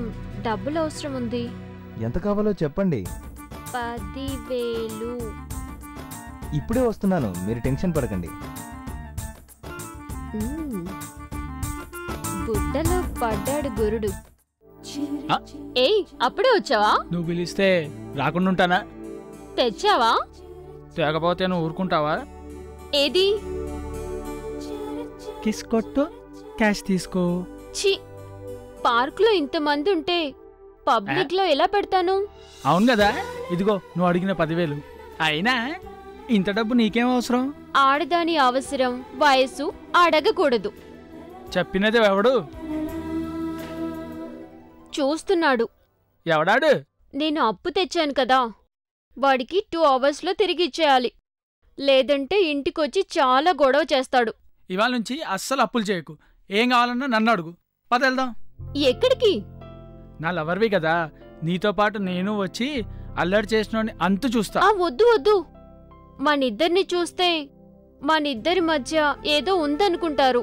డబ్బులు అవసరం ఉంది. ఎంత కావాలో చెప్పండి. 10,000. ఇప్పుడే వస్తున్నాను, మీరు టెన్షన్ పడకండి. బుట్టలో పడ్డాడు గురుడు. ఏయ్, అప్పుడే వచ్చావా? నువ్వు పిలిస్తే రాకుండా ఉంటానా? తెచ్చావా? తేకపోతే నువ్వు ఊరుకుంటావా? ఏది? కిస్ కొట్టు, క్యాష్ తీసుకో. ఛీ, పార్క్ లో ఇంతమంది ఉంటే పబ్లిక్ లో ఎలా పెడతాను? అవును కదా, ఇదిగో నువ్వు అడిగిన 10,000. అయినా ఇంత డబ్బు నీకేం అవసరం? ఆడదాని అవసరం, వయసు అడగకూడదు. చెప్పినది ఎవడు? చూస్తున్నాడు. ఎవడాడు? నేను అప్పు తెచ్చాను కదా, వాడికి 2 hours లో తిరిగి ఇచ్చేయాలి. లేదంటే ఇంటికొచ్చి చాలా గొడవ చేస్తాడు. ఇవాళ నుంచి అస్సలు అప్పులు చేయకు. ఏం కావాలన్నా నన్ను అడుగు. పద వెళ్దాం. ఎక్కడికి? నా లవర్వి కదా, నీతో పాటు నేను వచ్చి అల్లరి చేసిన అంతు చూస్తా. వద్దు వద్దు, మనిద్దరిని చూస్తే మనిద్దరి మధ్య ఏదో ఉందనుకుంటారు.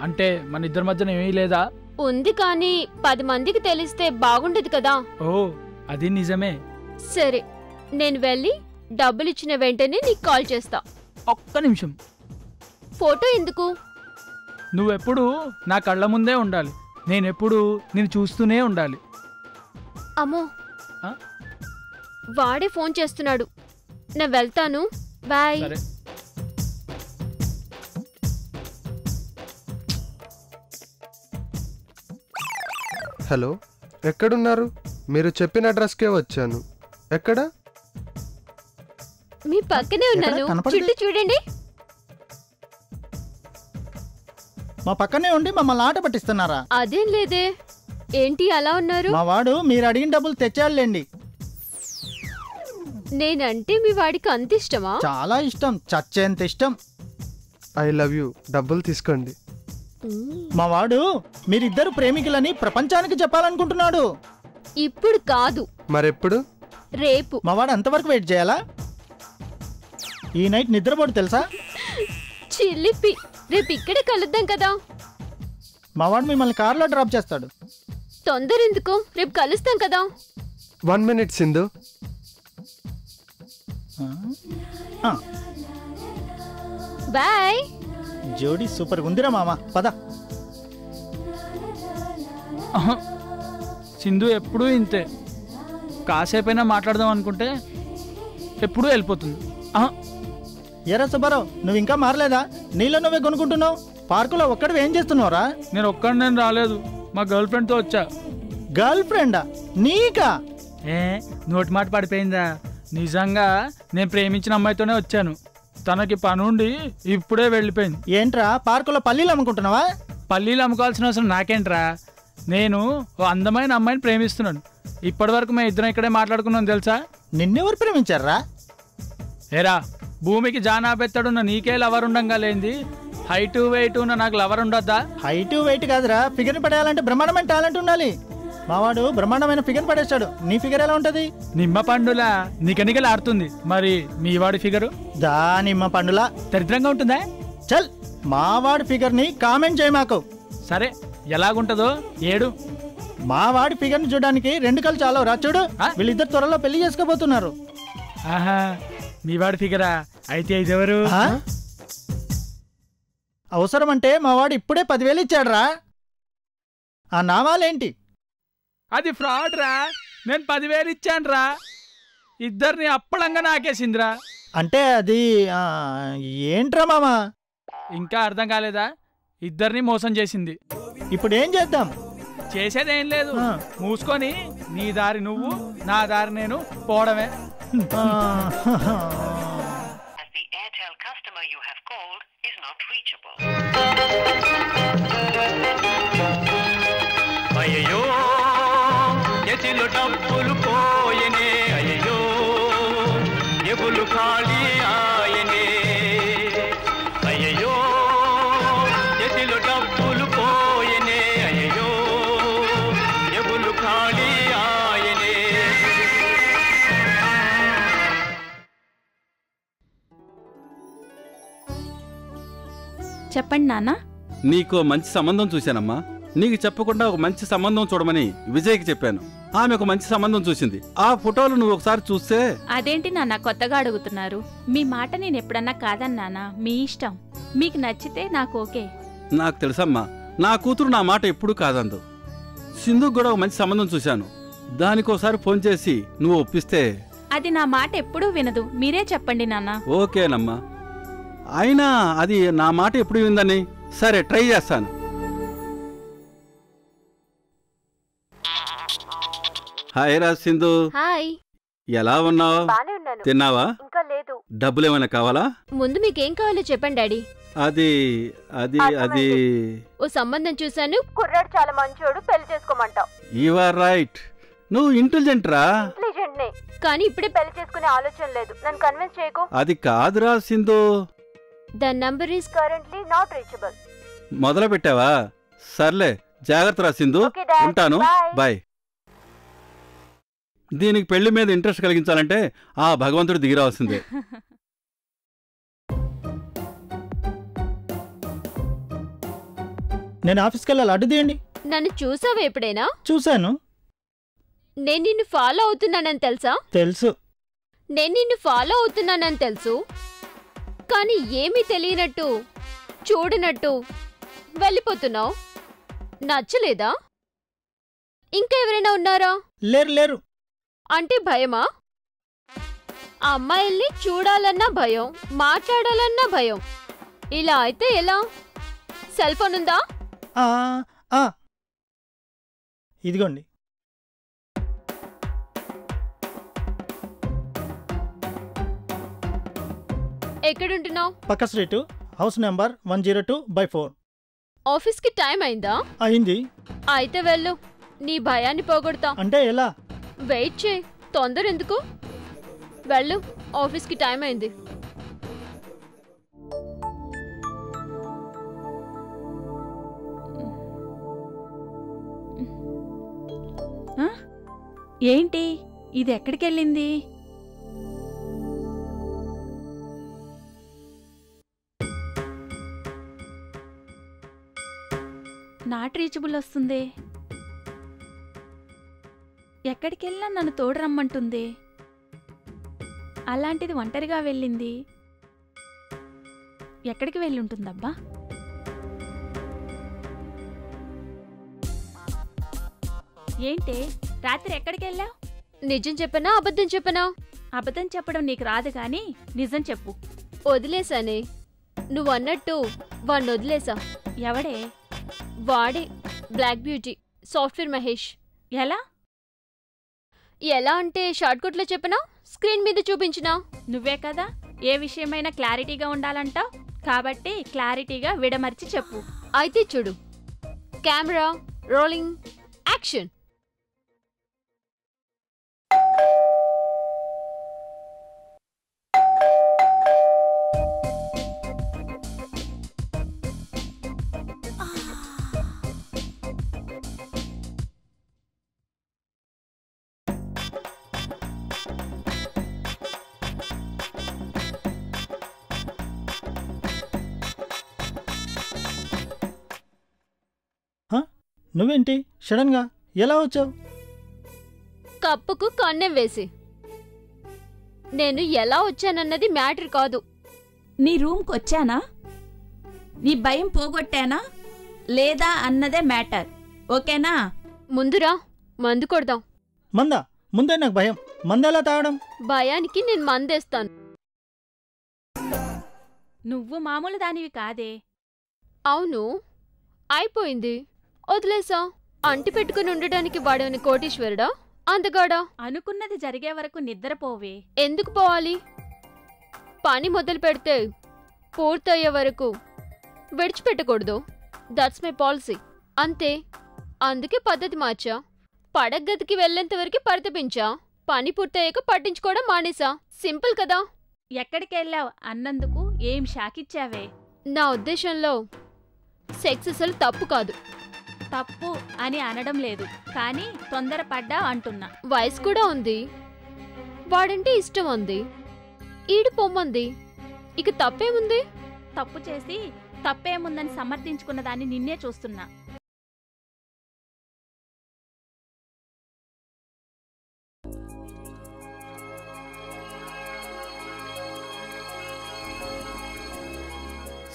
అంటే మన ఇద్దరి మధ్యన ఏమీ లేదా? ఉంది, కానీ 10 మందికి తెలిస్తే బాగుండదు కదా. ఓ, అది నిజమే. సరే, నేను వెళ్ళి డబ్బులిచ్చిన వెంటనే నీకు కాల్ చేస్తా. ఒక్క నిమిషం. ఫోటో ఎందుకు? నువ్వెప్పుడు నా కళ్ళ ముందే ఉండాలి, నేనెప్పుడు నేను చూస్తూనే ఉండాలి. అమ్మో, వాడే ఫోన్ చేస్తున్నాడు. నేను వెళ్తాను, బాయ్. హలో, ఎక్కడున్నారు? మీరు చెప్పిన అడ్రస్కే వచ్చాను. ఎక్కడ? మీ పక్కనే ఉన్నాను. చుట్టూ చూడండి. మా పక్కనే ఉండి మమ్మల్ని ఆట పట్టిస్తున్నారా? అదేం లేదే. ఏంటి అలా ఉన్నారు? మా వాడు మీరు అడిగిన డబ్బులు తెచ్చాడులేండి. నేనంటే మీ వాడికి అంత ఇష్టమా? చాలా ఇష్టం, చచ్చేంత ఇష్టం. I love you. డబ్బులు తీసుకోండి. మా వాడు మీరిద్దరు ప్రేమికులని ప్రపంచానికి చెప్పాలనుకుంటున్నాడు. ఇప్పుడు కాదు, మరెప్పుడు? రేపు. మా వాడు అంతవరకు వెయిట్ చేయాలా? ఈ నైట్ నిద్రపోడు తెలుసా? చిల్లిపి, రేపు ఇక్కడే కలుద్దాం కదా. మా వాడు మిమ్మల్ని కార్లో డ్రాప్ చేస్తాడు. తొందర ఎందుకు, రేపు కలుస్తాం కదా. 1 minute సింధు. బాయ్. జోడీ సూపర్ ఉందిరా మామ, పద. సింధు ఎప్పుడూ ఇంతే, కాసేపైనా మాట్లాడదాం అనుకుంటే ఎప్పుడూ వెళ్ళిపోతుంది. ఎరా సుబ్బారావు, నువ్వు ఇంకా మారలేదా? నీళ్ళు నువ్వే కొనుక్కుంటున్నావు. పార్కులో ఒక్కడివి ఏం చేస్తున్నావురా? నేను ఒక్కడిని రాలేదు, మా గర్ల్ ఫ్రెండ్తో వచ్చా. గర్ల్ ఫ్రెండా నీకా? నోటి మాట పడిపోయిందా? నిజంగా నేను ప్రేమించిన అమ్మాయితోనే వచ్చాను. తనకి పనుండి ఇప్పుడే వెళ్ళిపోయింది. ఏంట్రా, పార్కులో పల్లీలు అమ్ముకుంటున్నావా? పల్లీలు అమ్ముకోవాల్సిన అవసరం నాకేంట్రా? నేను ఓ అందమైన అమ్మాయిని ప్రేమిస్తున్నాను. ఇప్పటి వరకు మేము ఇద్దరం ఇక్కడే మాట్లాడుకున్నాం తెలుసా? నిన్నెవరు ప్రేమించారా? ఏరా, భూమికి జానాబెత్తడున్న నీకే లవర్ ఉండంగా లేంది, హైటు వెయిట్ ఉన్న నాకు లవర్ ఉండొద్దా? హైటు వెయిట్ కాదురా, ఫిగర్ పడేయాలంటే బ్రహ్మాండమైన టాలెంట్ ఉండాలి. మావాడు బ్రహ్మాండమైన ఫిగర్ పడేస్తాడు. నీ ఫిగర్ ఎలా ఉంటది? నిమ్మ పండులా నికనికలాడుతుంది. మరి మీ వాడి ఫిగరు? దా నిమ్మ పండులా దరిద్రంగా ఉంటుందా? చల్, మావాడి ఫిగర్ ని కామెంట్ చేయి మాకు. సరే, ఎలాగుంటదో ఏడు. మావాడి ఫిగర్ ని చూడడానికి 2 కళ్ళు చాలు రా. చూడు, వీళ్ళిద్దరు త్వరలో పెళ్లి చేసుకోబోతున్నారు. ఆహా, మీ వాడి ఫిగరా? అయితే ఇదెవరు? అవసరం అంటే మావాడు ఇప్పుడే 10,000 ఇచ్చాడు రా. ఆ నామాలేంటి? అది ఫ్రాడ్ రా. నేను 10,000 ఇచ్చాను రా. ఇద్దరిని అప్పడంగా నాకేసిందిరా. అంటే అది ఏంట్రా మామా? ఇంకా అర్థం కాలేదా? ఇద్దరిని మోసం చేసింది. ఇప్పుడు ఏం చేద్దాం? చేసేదేం లేదు, మూసుకొని నీ దారి నువ్వు, నా దారి నేను పోవడమే. అయ్యో ఎతిలో డబ్బులు పోయనే, అయ్యో ఎబులు ఖాళీ ఆయనే, అయ్యో ఎతిలో డబ్బులు పోయనే, అయ్యో ఎబులు ఖాళీ ఆయనే. చెప్పండి నాన్న. నీకో మంచి సంబంధం చూశానమ్మా. నీకు చెప్పకుండా ఒక మంచి సంబంధం చూడమని విజయ్కి చెప్పాను. ఆమె ఒక మంచి సంబంధం చూసింది. ఆ ఫోటోలు నువ్వు ఒకసారి చూస్తే. అదేంటి నాన్న కొత్తగా అడుగుతున్నారు? మీ మాట నేను ఎప్పుడన్నా కాదన్నానా? మీ ఇష్టం. మీకు నచ్చితే నాకు ఓకే. నాకు తెలుసమ్మా, నా కూతురు నా మాట ఎప్పుడూ కాదందు. సింధుకు కూడా ఒక మంచి సంబంధం చూశాను. దానికోసారి ఫోన్ చేసి నువ్వు ఒప్పిస్తే. అది నా మాట ఎప్పుడూ వినదు. మీరే చెప్పండి నాన్న. ఓకేనమ్మా. అయినా అది నా మాట ఎప్పుడు విందని. సరే, ట్రై చేస్తాను. హాయ్ రా సింధు. హాయ్. ఎలా ఉన్నావు? బానే ఉన్నాను. తిన్నావా? ఇంకా లేదు. డబ్బులు ఏమైనా కావాలా? ముందు మీకేం కావాలో చెప్పండి డాడీ. అది అది అది ఓ సంబంధం చూశాను, కుర్రాడు చాలా మంచోడు, పెళ్లి చేసుకోమంటావు. You are right. నువ్వు ఇంటెలిజెంట్ రా. ఇంటెలిజెంట్ నే, కానీ ఇప్పుడే పెళ్లి చేసుకునే ఆలోచన లేదు. నన్ను కన్విన్స్ చేయకు. అది కాదురా Sindhu. The number is currently not reachable. మొదలు పెట్టావా? సర్లే, జాగ్రత్త రా సింధు. ఉంటాను. బాయ్. దీనికి పెళ్లి మీద ఇంట్రెస్ట్ కలిగించాలంటే ఆ భగవంతుడు దిగిరావాల్సిందే. నేను ఆఫీస్కి వెళ్ళాలి, అడ్డు తీయండి. నన్ను చూసావా ఎప్పుడైనా? చూశాను. నేను నిన్ను ఫాలో అవుతున్నానని తెలుసా? తెలుసు. నేను నిన్ను ఫాలో అవుతున్నానని తెలుసు, కానీ ఏమీ తెలియనట్టు చూడనట్టు వెళ్ళిపోతున్నావు. నచ్చలేదా? ఇంకా ఎవరైనా ఉన్నారా? లేరు. అంటే భయమా? ఆ అమ్మాయిల్ని చూడాలన్నా భయం, మాట్లాడాలన్నా భయం. ఇలా అయితే ఎలా? సెల్ ఫోన్ ఉందా? ఇదిగోండి. ఎక్కడుంటున్నావు? పక్క స్ట్రీట్, హౌస్ నెంబర్ 102/4. ఆఫీస్కి టైం అయిందా? అయింది. అయితే వెళ్ళు, నీ భయాన్ని పోగొడతా. అంటే ఎలా? వెయిట్ చేయి, తొందర ఎందుకు? వెళ్ళు, ఆఫీస్కి టైం అయింది. ఏంటి ఇది? ఎక్కడికెళ్ళింది? నాట్ రీచబుల్ వస్తుంది. ఎక్కడికెళ్ళినా నన్ను తోడు రమ్మంటుంది. అలాంటిది ఒంటరిగా వెళ్ళింది. ఎక్కడికి వెళ్ళుంటుందబ్బా? ఏంటి రాత్రి ఎక్కడికి వెళ్ళావు? నిజం చెప్పనా అబద్ధం చెప్పనా? అబద్ధం చెప్పడం నీకు రాదు గాని నిజం చెప్పు. వదిలేసానే. నువ్వన్నట్టు వాణ్ణి వదిలేసా. ఎవడే? వాడే, బ్లాక్ బ్యూటీ, సాఫ్ట్వేర్ మహేష్. ఎలా? ఎలా అంటే షార్ట్కట్లో చెప్పనా, స్క్రీన్ మీద చూపించినా? నువ్వే కదా ఏ విషయమైనా క్లారిటీగా ఉండాలంటావు, కాబట్టి క్లారిటీగా విడమర్చి చెప్పు. అయితే చూడు. Camera rolling, action. నువ్వేంటి సడన్గా ఎలా వచ్చావు? కప్పుకు కన్నెం వేసి. నేను ఎలా వచ్చానన్నది మ్యాటర్ కాదు. నీ రూమ్కి వచ్చానా, నీ భయం పోగొట్టానా లేదా అన్నదే మ్యాటర్. ఓకేనా? ముందురా, మందు కొడదాం. మందా? ముందే నాకు భయం. మందెలా తాగడం? భయానికి నేను మందేస్తాను. నువ్వు మామూలు దానివి కాదే. అవును, అయిపోయింది, వదిలేసా. అంటి పెట్టుకుని ఉండడానికి వాడేమని కోటీశ్వరుడా, అందగాడా? అనుకున్నది జరిగే వరకు నిద్రపోవే. ఎందుకు పోవాలి? పని మొదలు పెడితే పూర్తయ్యే వరకు విడిచిపెట్టకూడదు. That's my policy. అంతే. అందుకే పద్ధతి మార్చా. పడగదికి వెళ్ళేంత వరకు పరితపించా. పని పూర్తయ్యాక పట్టించుకోవడం మానేసా. సింపుల్ కదా. ఎక్కడికెళ్ళావు అన్నందుకు ఏం షాకిచ్చావే? నా ఉద్దేశంలో సెక్స్ అసలు తప్పు కాదు. తప్పు అని అనడం లేదు, కానీ తొందరపడ్డా అంటున్నా. వయసు కూడా ఉంది, వాడంటే ఇష్టం ఉంది, ఈడు పొమ్మంది, ఇక తప్పేముంది? తప్పు చేసి తప్పేముందని సమర్థించుకున్న దాన్ని నిన్నే చూస్తున్నా.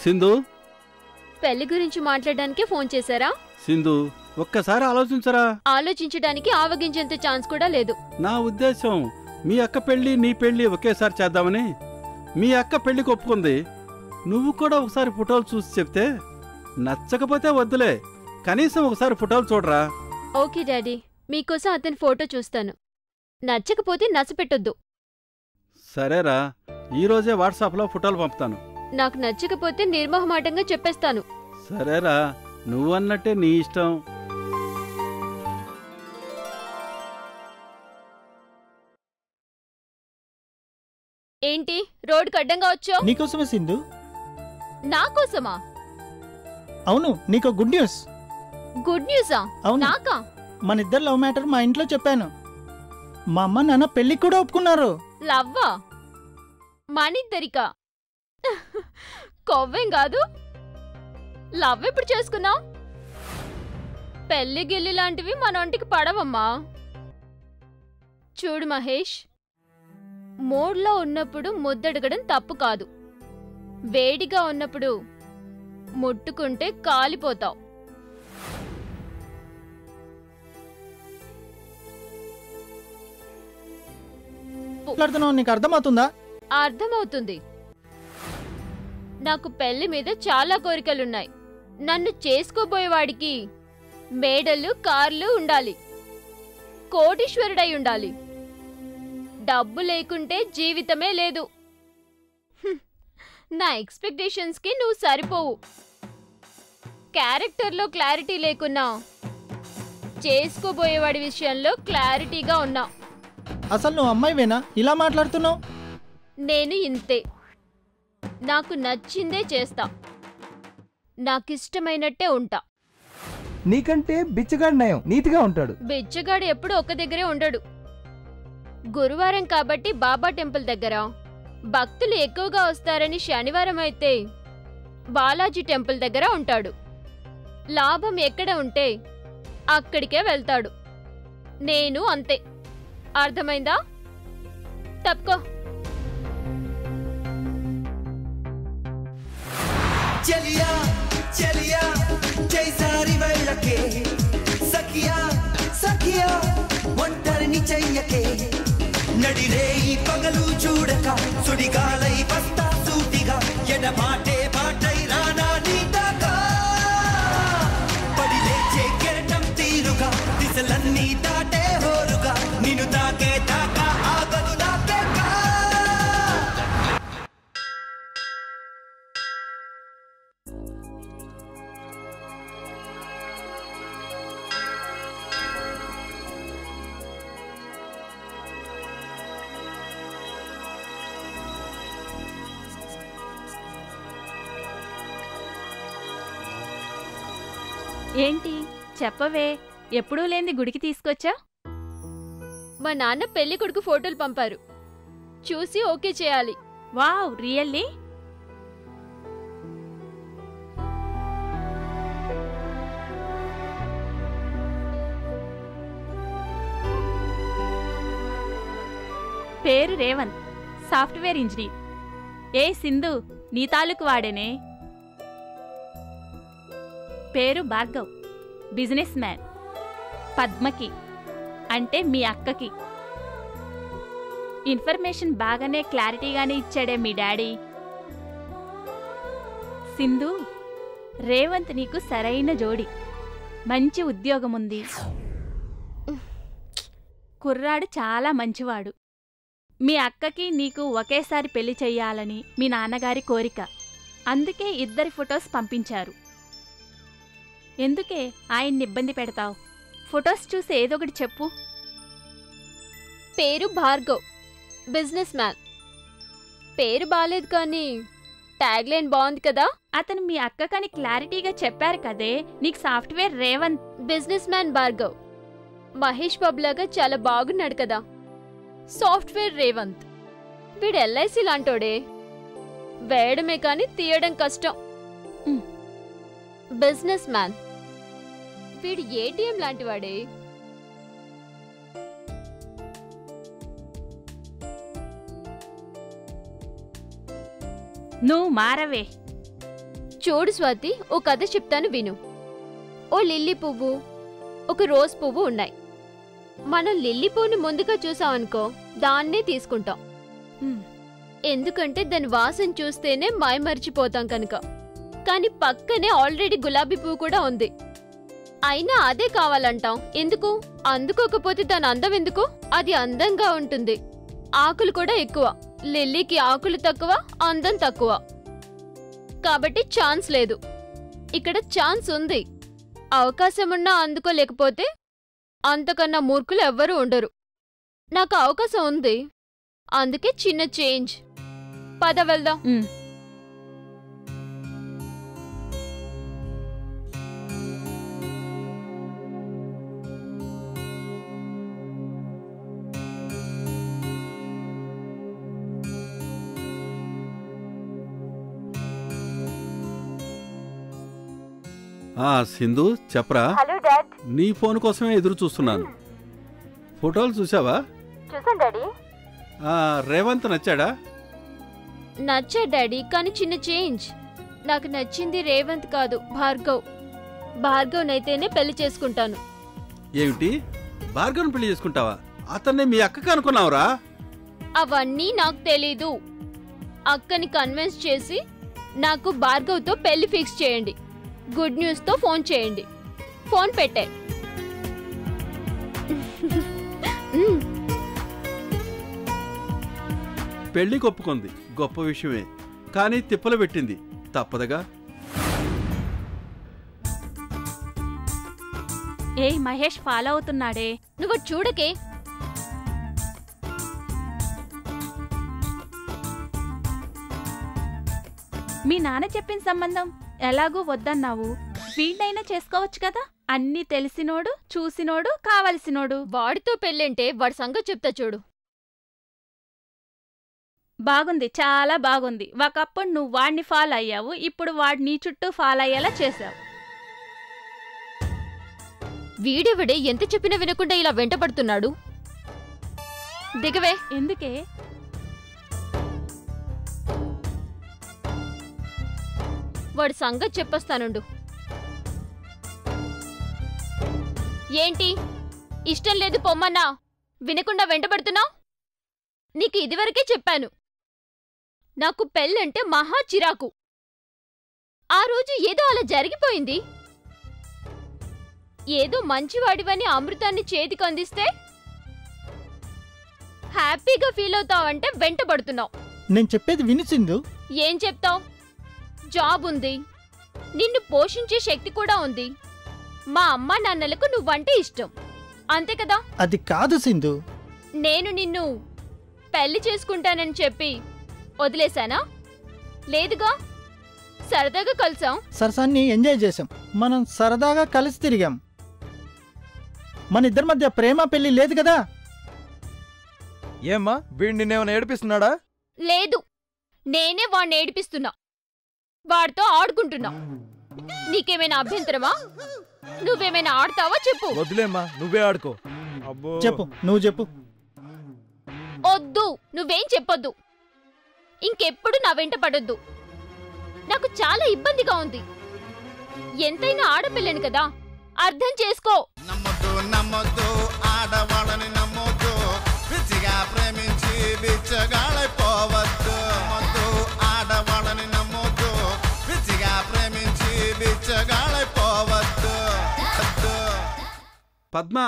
సింధు, పెళ్లి గురించి మాట్లాడడానికే ఫోన్ చేశారా? సింధు ఒక్కసారి ఆలోచించరా. ఆలోచించడానికి ఆవగించేంత ఛాన్స్ కూడా లేదు. నా ఉద్దేశం మీ అక్క పెళ్లి నీ పెళ్లి ఒకేసారి చేద్దామని. మీ అక్క పెళ్లికి ఒప్పుకుంది, నువ్వు కూడా ఒకసారి ఫోటోలు చూసి చెప్తే నచ్చకపోతే వద్దులే, కనీసం ఒకసారి ఫోటోలు చూడరా. ఓకే డాడీ, మీకోసం అతని ఫోటో చూస్తాను. నచ్చకపోతే నచ్చపెట్టొద్దు. సరేరా, ఈరోజే వాట్సాప్లో ఫోటోలు పంపుతాను. నాకు నచ్చకపోతే నిర్మోహమాటంగా చెప్పేస్తాను. సరేరా, నువ్వన్నట్టే నీ ఇష్టం. ఏంటి రోడ్డుకు అడ్డంగా వచ్చావు? నీకోసమే సింధు. నా కోసమా? అవును, నీకో గుడ్ న్యూస్. గుడ్ న్యూసా? అవును. నాకా? మన ఇద్దరు లవ్ మ్యాటర్ మా ఇంట్లో చెప్పాను. మా అమ్మ నాన్న పెళ్లికి కూడా ఒప్పుకున్నారు. లవ్వా? మనిద్దరికా? కొవ్వేం కాదు. లవ్ ఎప్పుడు చేసుకున్నావు? పెళ్లి గిల్లి లాంటివి మన ఒంటికి పడవమ్మా. చూడు మహేష్, మూడ్లో ఉన్నప్పుడు ముద్దడగడం తప్పు కాదు. వేడిగా ఉన్నప్పుడు ముట్టుకుంటే కాలిపోతావు. నీకు అర్థమవుతుందా? అర్థమవుతుంది. నాకు పెళ్లి మీద చాలా కోరికలున్నాయి. నన్ను చేసుకోబోయేవాడికి మేడలు కార్లు ఉండాలి, కోటీశ్వరుడై ఉండాలి. డబ్బు లేకుంటే జీవితమే లేదు. నా ఎక్స్పెక్టేషన్స్కి నువ్వు సరిపోవు. క్యారెక్టర్లో క్లారిటీ లేకున్నా చేసుకోబోయేవాడి విషయంలో క్లారిటీగా ఉన్నా. అసలు నువ్వు అమ్మాయివేనా ఇలా మాట్లాడుతున్నావు? నేను ఇంతే. నాకు నచ్చిందే చేస్తా, నాకిష్టమైనట్టే ఉంటా. నీకంటే బిచ్చగాడు నయం, నీతిగా ఉంటాడు. బిచ్చగాడు ఎప్పుడు ఒక్క దగ్గరే ఉండడు. గురువారం కాబట్టి బాబా టెంపుల్ దగ్గర భక్తులు ఎక్కువగా వస్తారని శనివారం అయితే బాలాజీ టెంపుల్ దగ్గర ఉంటాడు. లాభం ఎక్కడ ఉంటే అక్కడికే వెళ్తాడు. నేను అంతే. అర్థమైందా? తప్పుకో. చలియా చలియా జైసారి వెళ్ళకే, సఖియా సఖియా ఒంటరిని చెయ్యకే. నడిరే ఈ పగలు చూడక సుడిగాలై వస్తా సూటిగా, ఎడమాటే బాటై రానా నీ దాకా. పడి లేచే కెరటం తీరుగా దిశలన్నీ దాటే హోరుగా, నిన్ను తాకే దాకా ఆగదు నాకే కా. ఏంటి చెప్పవే, ఎప్పుడూ లేని గుడికి తీసుకొచ్చా? మా నాన్న పెళ్లి కొడుకు ఫోటోలు పంపారు, చూసి ఓకే చేయాలి. Wow, really? పేరు రేవంత్, సాఫ్ట్వేర్ ఇంజనీర్. ఏ సింధు, నీ తాలూకు వాడేనే. పేరు భార్గవ్, బిజినెస్ మ్యాన్. పద్మకి అంటే మీ అక్కకి. ఇన్ఫర్మేషన్ బాగానే క్లారిటీగానే ఇచ్చాడే మీ డాడీ. సింధు, రేవంత్ నీకు సరైన జోడి. మంచి ఉద్యోగముంది, కుర్రాడు చాలా మంచివాడు. మీ అక్కకి నీకు ఒకేసారి పెళ్లి చెయ్యాలని మీ నాన్నగారి కోరిక. అందుకే ఇద్దరి ఫొటోస్ పంపించారు. ఎందుకే ఆయన్ని ఇబ్బంది పెడతావు? ఫొటోస్ చూసి ఏదొకటి చెప్పు. పేరు భార్గవ్, బిజినెస్ మ్యాన్. పేరు బాలేదు కానీ ట్యాగ్ లైన్ బాగుంది కదా. అతను మీ అక్కకని క్లారిటీగా చెప్పారు కదే. నీకు software Revanth, business man Bhargav. Mahesh బాబులాగా చాలా బాగున్నాడు కదా. సాఫ్ట్వేర్ రేవంత్. వీడు LIC లాంటోడే, వేయడమే కానీ తీయడం కష్టం. Business man. వీడు ఏటీఎం లాంటి వాడే. నువ్వు మారవే. చూడు స్వాతి, ఓ కథ చెప్తాను విను. ఓ లిల్లీ పువ్వు, ఒక రోజ్ పువ్వు ఉన్నాయి. మనం లిల్లీ పువ్వుని ముందుగా చూసామనుకో, దాన్నే తీసుకుంటాం. ఎందుకంటే దాని వాసన చూస్తేనే మైమరిచిపోతాం కనుక. కానీ పక్కనే ఆల్రెడీ గులాబీ పువ్వు కూడా ఉంది, అయినా అదే కావాలంటాం. ఎందుకు? అందుకోకపోతే దాని అందం ఎందుకు? అది అందంగా ఉంటుంది, ఆకులు కూడా ఎక్కువ. లిల్లీకి ఆకులు తక్కువ, అందం తక్కువ. కాబట్టి ఛాన్స్ లేదు. ఇక్కడ ఛాన్స్ ఉంది. అవకాశం ఉన్నా అందుకోలేకపోతే అంతకన్నా మూర్ఖులు ఎవ్వరూ ఉండరు. నాకు అవకాశం ఉంది, అందుకే చిన్న చేంజ్. పద వెళ్దాం. సింధు చెప్పరా. Hello dad. నీ ఫోన్ కోసమే ఎదురు చూస్తున్నాను. ఫోటోలు చూసావా? చూసాను డాడీ. రేవంత్ నచ్చాడా? నచ్చాడు డాడీ, కానీ చిన్న చేంజ్. నాకు నచ్చింది రేవంత్ కాదు, భార్గవ్. భార్గవ్నైతేనే పెళ్లి చేసుకుంటాను. ఏమిటి, భార్గవ్ని పెళ్లి చేసుకుంటావా? అతన్నే మీ అక్కకి అనుకున్నావురా? అవన్నీ నాకు తెలీదు. అక్కని కన్విన్స్ చేసి నాకు భార్గవ్తో పెళ్లి ఫిక్స్ చేయండి. గుడ్ న్యూస్ తో ఫోన్ చేయండి. ఫోన్ పెట్టే. పెళ్లికి ఒప్పుకుంది, గొప్ప విషయమే. కానీ తిప్పలు పెట్టింది, తప్పదుగా. ఏయ్ మహేష్ ఫాలో అవుతున్నాడే. నువ్వు చూడకే. మీ నాన్న చెప్పిన సంబంధం ఎలాగూ వద్దన్నావు, వీడినైనా చేసుకోవచ్చు కదా. అన్నీ తెలిసినోడు, చూసినోడు, కావలసినోడు. వాడితో పెళ్ళంటే వాడి సంగతి చెప్తా చూడు. బాగుంది, చాలా బాగుంది. ఒకప్పుడు నువ్వు వాడిని ఫాలో అయ్యావు, ఇప్పుడు వాడు నీ చుట్టూ ఫాలో అయ్యేలా చేశావు. వీడెవడే ఎంత చెప్పినా వినకుండా ఇలా వెంటపడుతున్నాడు? దిగవే. ఎందుకే? వాడి సంగతి చెప్పొస్తానుండు. ఏంటి ఇష్టం లేదు పొమ్మన్నా వినకుండా వెంటబడుతున్నావు? నీకు ఇదివరకే చెప్పాను, నాకు పెళ్ళంటే మహా చిరాకు. ఆ రోజు ఏదో అలా జరిగిపోయింది. ఏదో మంచివాడివని అమృతాన్ని చేతికి అందిస్తే హ్యాపీగా ఫీల్ అవుతావంటే వెంటబడుతున్నావు. నేను చెప్పేది విని సింధు. ఏం చెప్తావు? జాబ్ ఉంది, నిన్ను పోషించే శక్తి కూడా ఉంది. మా అమ్మా నాన్నలకు నువ్వంటే ఇష్టం, అంతే కదా? అది కాదు సింధు. నేను నిన్ను పెళ్లి చేసుకుంటానని చెప్పి వదిలేశానా? లేదుగా, సరదాగా కలిసాం. సరసాన్ని ఎంజాయ్ చేసాం, మనం సరదాగా కలిసి తిరిగాం. మన ఇద్దరి మధ్య ప్రేమ పెళ్లి లేదు కదా. ఏమ్మా, వీడు నిన్నేమైనా ఏడిపిస్తున్నాడా? లేదు, నేనే వాడిని ఏడిపిస్తున్నా, వాడితో ఆడుకుంటున్నా. నీకేమైనా అభ్యంతరమా? నువ్వేమైనా ఆడతావా చెప్పు. వద్దులేమ్మా, నువ్వే ఆడుకో. చెప్పు, నువ్వు చెప్పు. వద్దు, నువ్వేం చెప్పొద్దు. ఇంకెప్పుడు నా వెంట పడొద్దు. నాకు చాలా ఇబ్బందిగా ఉంది. ఎంతైనా ఆడపిల్లని కదా, అర్థం చేసుకో. నమ్మొద్దు ఆడవాళ్ళని నమ్మొద్దు, పిచ్చిగా ప్రేమించి బిచ్చగాళ్ళైపోవద్దు. నమ్మొద్దు ఆడవాళ్ళని నమ్మొద్దు, పిచ్చిగా ప్రేమించి బిచ్చగాళ్ళైపోవద్దు. పద్మ,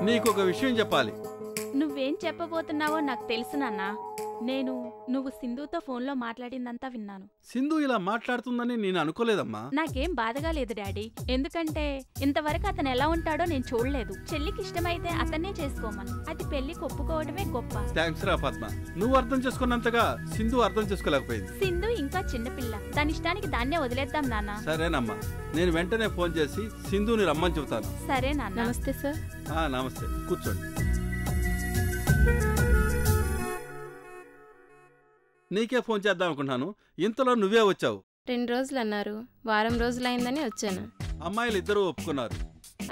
నీకొక విషయం చెప్పాలి. నువ్వేం చెప్పబోతున్నావో నాకు తెలుసు నాన్నా. నువ్వు సింధుతో ఫోన్లో మాట్లాడిందంతా విన్నాను. సింధు ఇలా మాట్లాడుతుందని నేను అనుకోలేదమ్మా. నాకేం బాధగా లేదు డాడీ, ఎందుకంటే ఇంతవరకు అతను ఎలా ఉంటాడో నేను చూడలేదు. చెల్లికి ఇష్టమైతే అతన్నే చేసుకోమను, అది పెళ్లికి ఒప్పుకోవడమే గొప్ప. థ్యాంక్స్ రా పద్మ, నువ్వు అర్థం చేసుకున్నంతగా సింధు అర్థం చేసుకోలేకపోయింది. సింధు ఇంకా చిన్నపిల్ల, దాని ఇష్టానికి దాన్నే వదిలేద్దాం నాన్న. సరేనమ్మా, నేను వెంటనే ఫోన్ చేసి సింధుని రమ్మని చెబుతాను. సరే నాన్న. నమస్తే సార్. నమస్తే, కూర్చోండి. నీకే ఫోన్ చేద్దాం అనుకున్నాను, ఇంతలో నువ్వే వచ్చావు. 2 రోజులు అన్నారు, వారం రోజులైందని వచ్చాను. అమ్మాయిలు ఇద్దరూ ఒప్పుకున్నారు.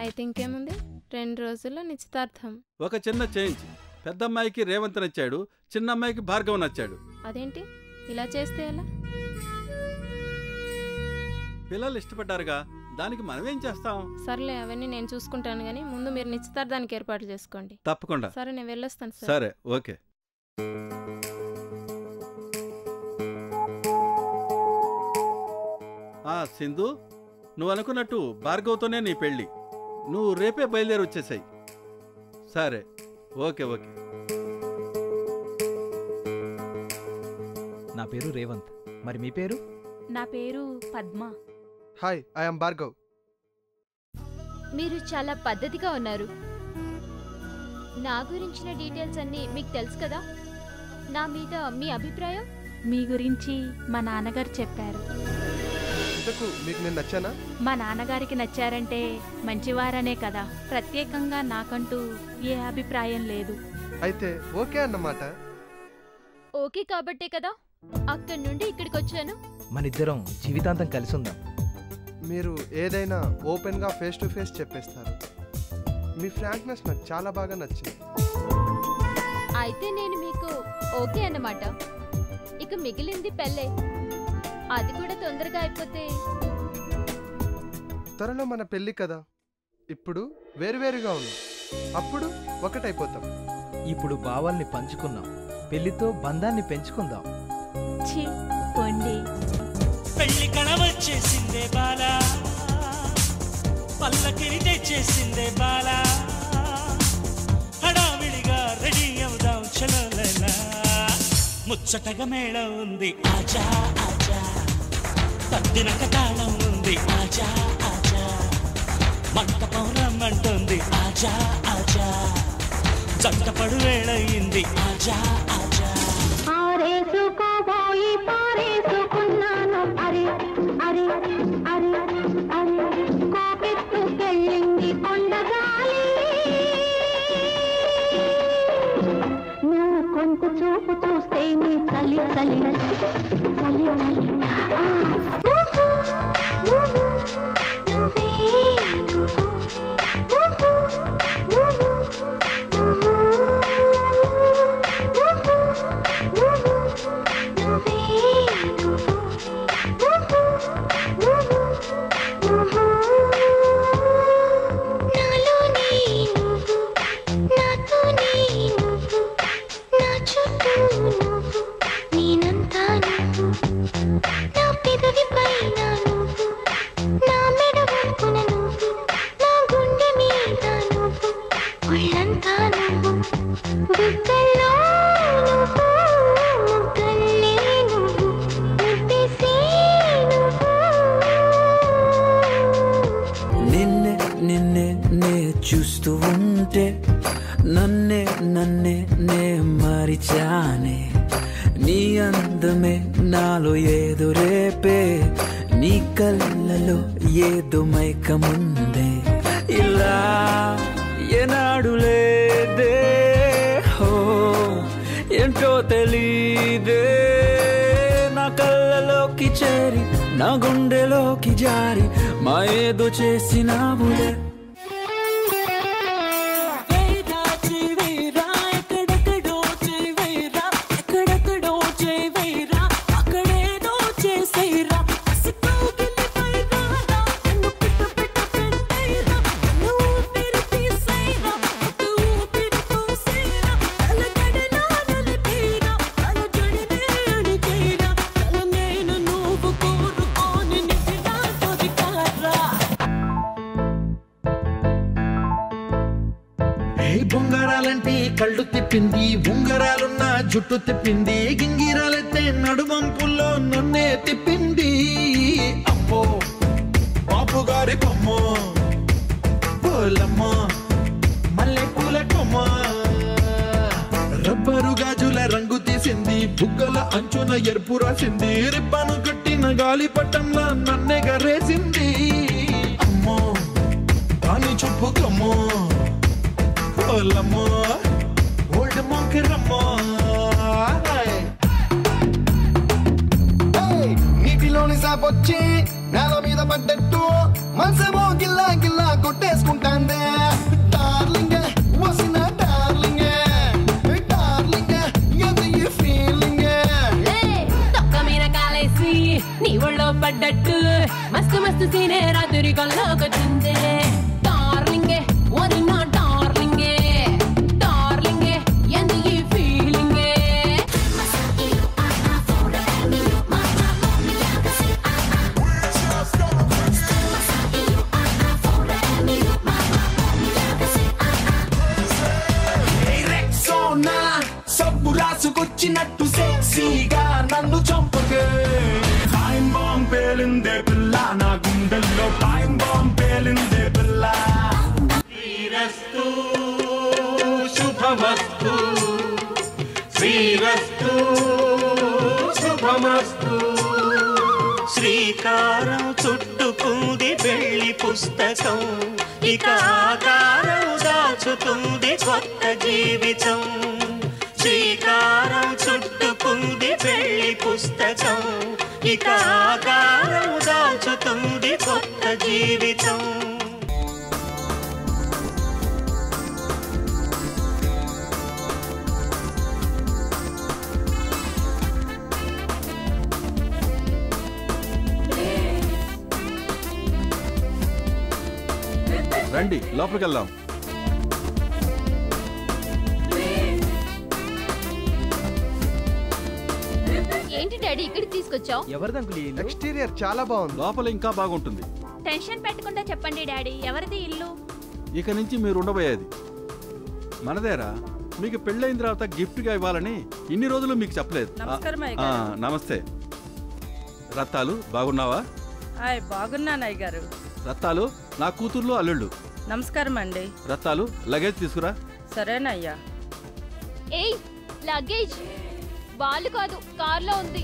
అయితే ఇంకేముంది, 2 రోజుల్లో నిశ్చితార్థం. ఒక చిన్న చేంజ్. పెద్ద అమ్మాయికి రేవంత్ నచ్చాడు, చిన్న అమ్మాయికి భార్గవ్ నచ్చాడు. అదేంటి ఇలా చేస్తే ఎలా? పిల్లలు ఇష్టపడ్డారుగా, దానికి మనమేం చేస్తాం? సర్లే, అవన్నీ నేను చూసుకుంటాను, కానీ ముందు మీరు నిశ్చితార్థానికి ఏర్పాట్లు చేసుకోండి. తప్పకుండా. సరే, నేను వెళ్ళొస్తాను సార్. సరే, ఓకే. సింధు, నువ్వు అనుకున్నట్టు భార్గవ్తోనే నీ పెళ్ళి. నువ్వు రేపే బయలుదేరి వచ్చేసాయి. సరే, ఓకే ఓకే. నా పేరు రేవంత్. మరి మీ పేరు? నా పేరు పద్మ. Hi, I'm Bhargav. మీరు చాలా పద్ధతిగా ఉన్నారు. నా గురించిన డీటెయిల్స్ అన్నీ మీకు తెలుసు కదా. నా మీద మీ అభిప్రాయం? మీ గురించి మా నాన్నగారు చెప్పారు. ఇంతకు మీకు నేను నచ్చానా? మా నాన్నగారికి నచ్చారంటే మంచివారనే కదా. ప్రత్యేకంగా నాకంటూ ఏ అభిప్రాయం లేదు. అయితే ఓకే అన్నమాట. ఓకే కాబట్టే కదా అక్కడి నుండి ఇక్కడికి వచ్చాను. మనిద్దరం జీవితాంతం కలిసి ఉందాం. మీరు ఏదైనా ఓపెన్గా ఫేస్ టు ఫేస్ చెప్పేస్తారు. మీ ఫ్రాంక్నెస్ నాకు చాలా బాగా నచ్చింది. అయితే నేను మీకు ఓకే అన్నమాట. ఇక మిగిలింది పెళ్ళే. అది కూడా తొందరగా అయిపోతే. త్వరలో మన పెళ్ళి కదా. ఇప్పుడు వేరువేరుగా ఉంది, అప్పుడు ఒకటైపోతాం. ఇప్పుడు భావాల్ని పంచుకున్నాం, పెళ్లితో బంధాన్ని పెంచుకుందాం. పెళ్లి కణవచ్చేసిందే బాలా, పల్లకిని తెచ్చేసిందే బాలా, హడావిడిగా రెడీ అవుదాం చలోలైలా. ముచ్చటగా మేళం ఉంది ఆజా ఆజా, పద్దినక తాళం ఉంది ఆజా ఆజా, మంటపం రమ్మంటుంది ఆజా ఆజా, జంటపడు వేళయింది ఆజా ఆజా. ఆరేసుకోబోయి పారేసుకున్నాను, అరే అరే అరే అరే, కోపెత్తుకెళ్ళింది కొండగాలి. నువ్వు కొంత చూపు చూస్తే నీ చలి చలి చలి చలి. చూస్తూ ఉంటే నన్నే నన్నే నే మరిచానే, నీ అందమే నాలో ఏదో రేపే, నీ కళ్ళలో ఏదో మైకముందే, ఇలా ఏనాడు లేదే, హో ఏంటో తెలీదే, నా కళ్ళలోకి చేరి నా గుండెలోకి జారి మా ఏదో చేసినావులే. బొంగరాలంటే కళ్ళు తిప్పింది, ఉంగరాలున్న జుట్టు తిప్పింది, గింగిరాలెత్తే నడుమంపుల్లో నన్నే తిప్పింది. అమ్మో బాపు గారి బొమ్మ, పోలమ్మ మల్లె పూల కొమ్మ, రబ్బరు గాజుల రంగు తీసింది, బుగ్గల అంచున ఎరుపు రాసింది, రిబ్బను కట్టిన గాలి పట్టంలా నన్నే గరేసింది. అమ్మో దాని చెప్పుకమ్మో, ఓల్డ్ మొంకి రమ్మో. గ్యాప్ వచ్చి నేల మీద పడ్డట్టు మనసేమో గిల్లా గిల్లా కొట్టేసుకుంటాందే డార్లింగ్ వసిన డార్లింగ్ డార్లింగ్ ఎంత ఈ ఫీలింగ్ తొక్క మీద కాలేసి నీ ఒళ్ళో పడ్డట్టు మస్తు మస్తు సీనే రాత్రి కల్లోకొచ్చిందే డార్లింగే వదినా డార్లింగే డార్లింగే ఎంత ఈ ఫీలింగే సబ్బు రాసుకొచ్చినట్టు సెక్సీగా నన్ను చంపకే టైం బాంబ్ పేలిందే పిల్ల నా గుండెల్లో టైం బాంబ్ పేలిందే పిల్ల శ్రీరస్తు శుభమస్తు శ్రీరస్తు శుభమస్తు శ్రీకారం చుట్టుకుంది పెళ్లి పుస్తకం ఇక ఆకారం దాచుతుంది కొత్త జీవితం శ్రీకారం చుట్టుకుంది పెళ్లి పుస్తకం ఇక ఆకారం దాచుతుంది కొత్త జీవితం రండి లోపలికి వెళ్దాం. ఏంటి డాడీ ఇక్కడికి తీసుకొచ్చావు? ఎవరిదంకులు ఎక్స్టీరియర్ చాలా బాగుంది. లోపల ఇంకా బాగుంటుంది. టెన్షన్ పెట్టకుండా చెప్పండి డాడీ, ఎవరిది ఇల్లు? ఇక నుంచి మీరు ఉండబోయేది మనదేరా. మీకు పెళ్ళైన తర్వాత గిఫ్ట్గా ఇవ్వాలని ఇన్ని రోజులు మీకు చెప్పలేదు. నమస్కారం అయ్యగారు. నమస్తే. రత్తాలు బాగున్నావా? బాగున్నాను అయ్యగారు. రత్తాలు నా కూతుర్లు అల్లుళ్ళు. నమస్కారం అండి. రత్తాలు లగేజ్ తీసుకురా. సరేనయ్యా. ఏయ్ లగేజ్ వాళ్ళు కాదు, కార్లో ఉంది.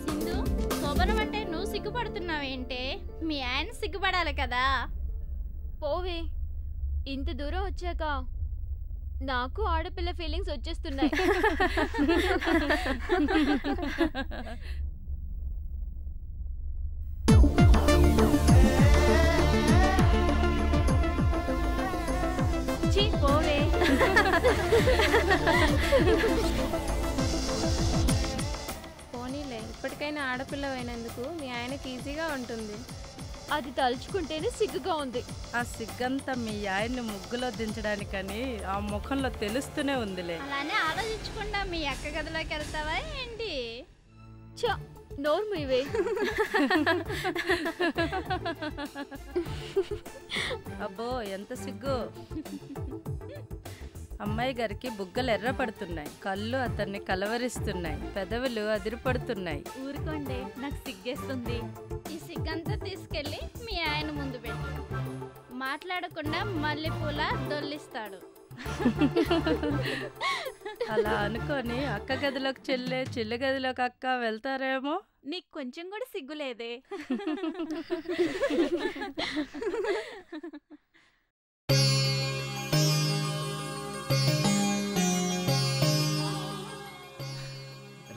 సింధు, శోభనం అంటే నువ్వు సిగ్గుపడుతున్నావేంటే? మీ ఆయన సిగ్గుపడాలి కదా. పోవే, ఇంత దూరం వచ్చాక నాకు ఆడపిల్ల ఫీలింగ్స్ వచ్చేస్తున్నాయి. పోవే. పోనీలే, ఇప్పటికైనా ఆడపిల్ల అయినందుకు మీ ఆయనకి ఈజీగా ఉంటుంది. అది తలుచుకుంటేనే సిగ్గుగా ఉంది. ఆ సిగ్గంతా మీ ఆయన్ని ముగ్గులో దించడానికని ఆ ముఖంలో తెలుస్తూనే ఉందిలే. అలానే ఆలోచించకుండా మీ అక్క గదిలోకి వెళ్తావా ఏంటి? నోరు మూయవే. అబ్బో ఎంత సిగ్గు. అమ్మాయి గారికి బుగ్గలు ఎర్రపడుతున్నాయి, కళ్ళు అతన్ని కలవరిస్తున్నాయి, పెదవులు అదిరిపడుతున్నాయి. ఊరుకోండి, నాకు సిగ్గేస్తుంది. ఈ సిగ్గంతా తీసుకెళ్ళి మీ ఆయన ముందు పెట్టు. మాట్లాడకుండా మల్లెపూల దొల్లిస్తాడు. అలా అనుకొని అక్క గదిలోకి చెల్లె, చెల్లె గదిలోకి అక్క వెళ్తారేమో. నీకు కొంచెం కూడా సిగ్గులేదే.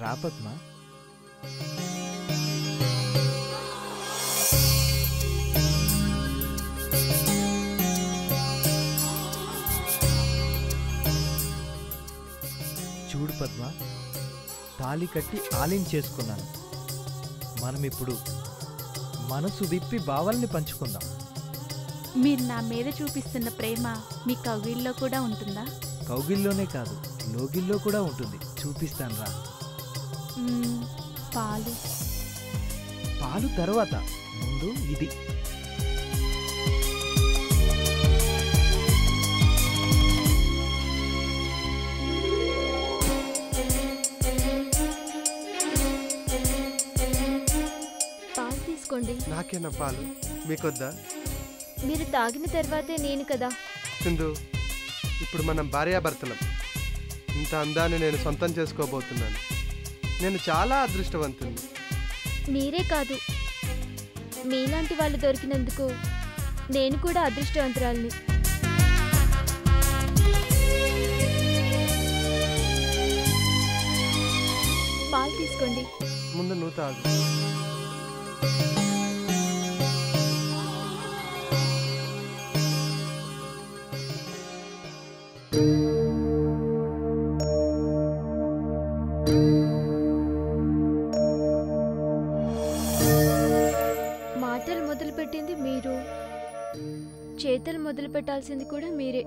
రా పద్మ. చూడు పద్మ, తాళి కట్టి ఆలింగ్ చేసుకున్నాను. మనం ఇప్పుడు మనసు విప్పి భావాల్ని పంచుకుందాం. మీరు నా మీద చూపిస్తున్న ప్రేమ మీ కౌగిల్లో కూడా ఉంటుందా? కౌగిల్లోనే కాదు, లోగిల్లో కూడా ఉంటుంది. చూపిస్తాను రా. పాలు పాలు తర్వాత, ముందు ఇది. పాలు తీసుకోండి. నాకేనా పాలు? మీకొద్దా? మీరు తాగిన తర్వాతే నేను కదా. సింధు, ఇప్పుడు మనం భార్యాభర్తలం. ఇంత అందాన్ని నేను సొంతం చేసుకోబోతున్నాను. నేను చాలా అదృష్టవంతుని. మీరే కాదు, మీలాంటి వాళ్ళు దొరికినందుకు నేను కూడా అదృష్టవంతురాలిని. పాలు తీసుకోండి. ముందు నువ్వు తాగు. మాటలు మొదలుపెట్టింది మీరు, చేతలు మొదలు పెట్టాల్సింది కూడా మీరే.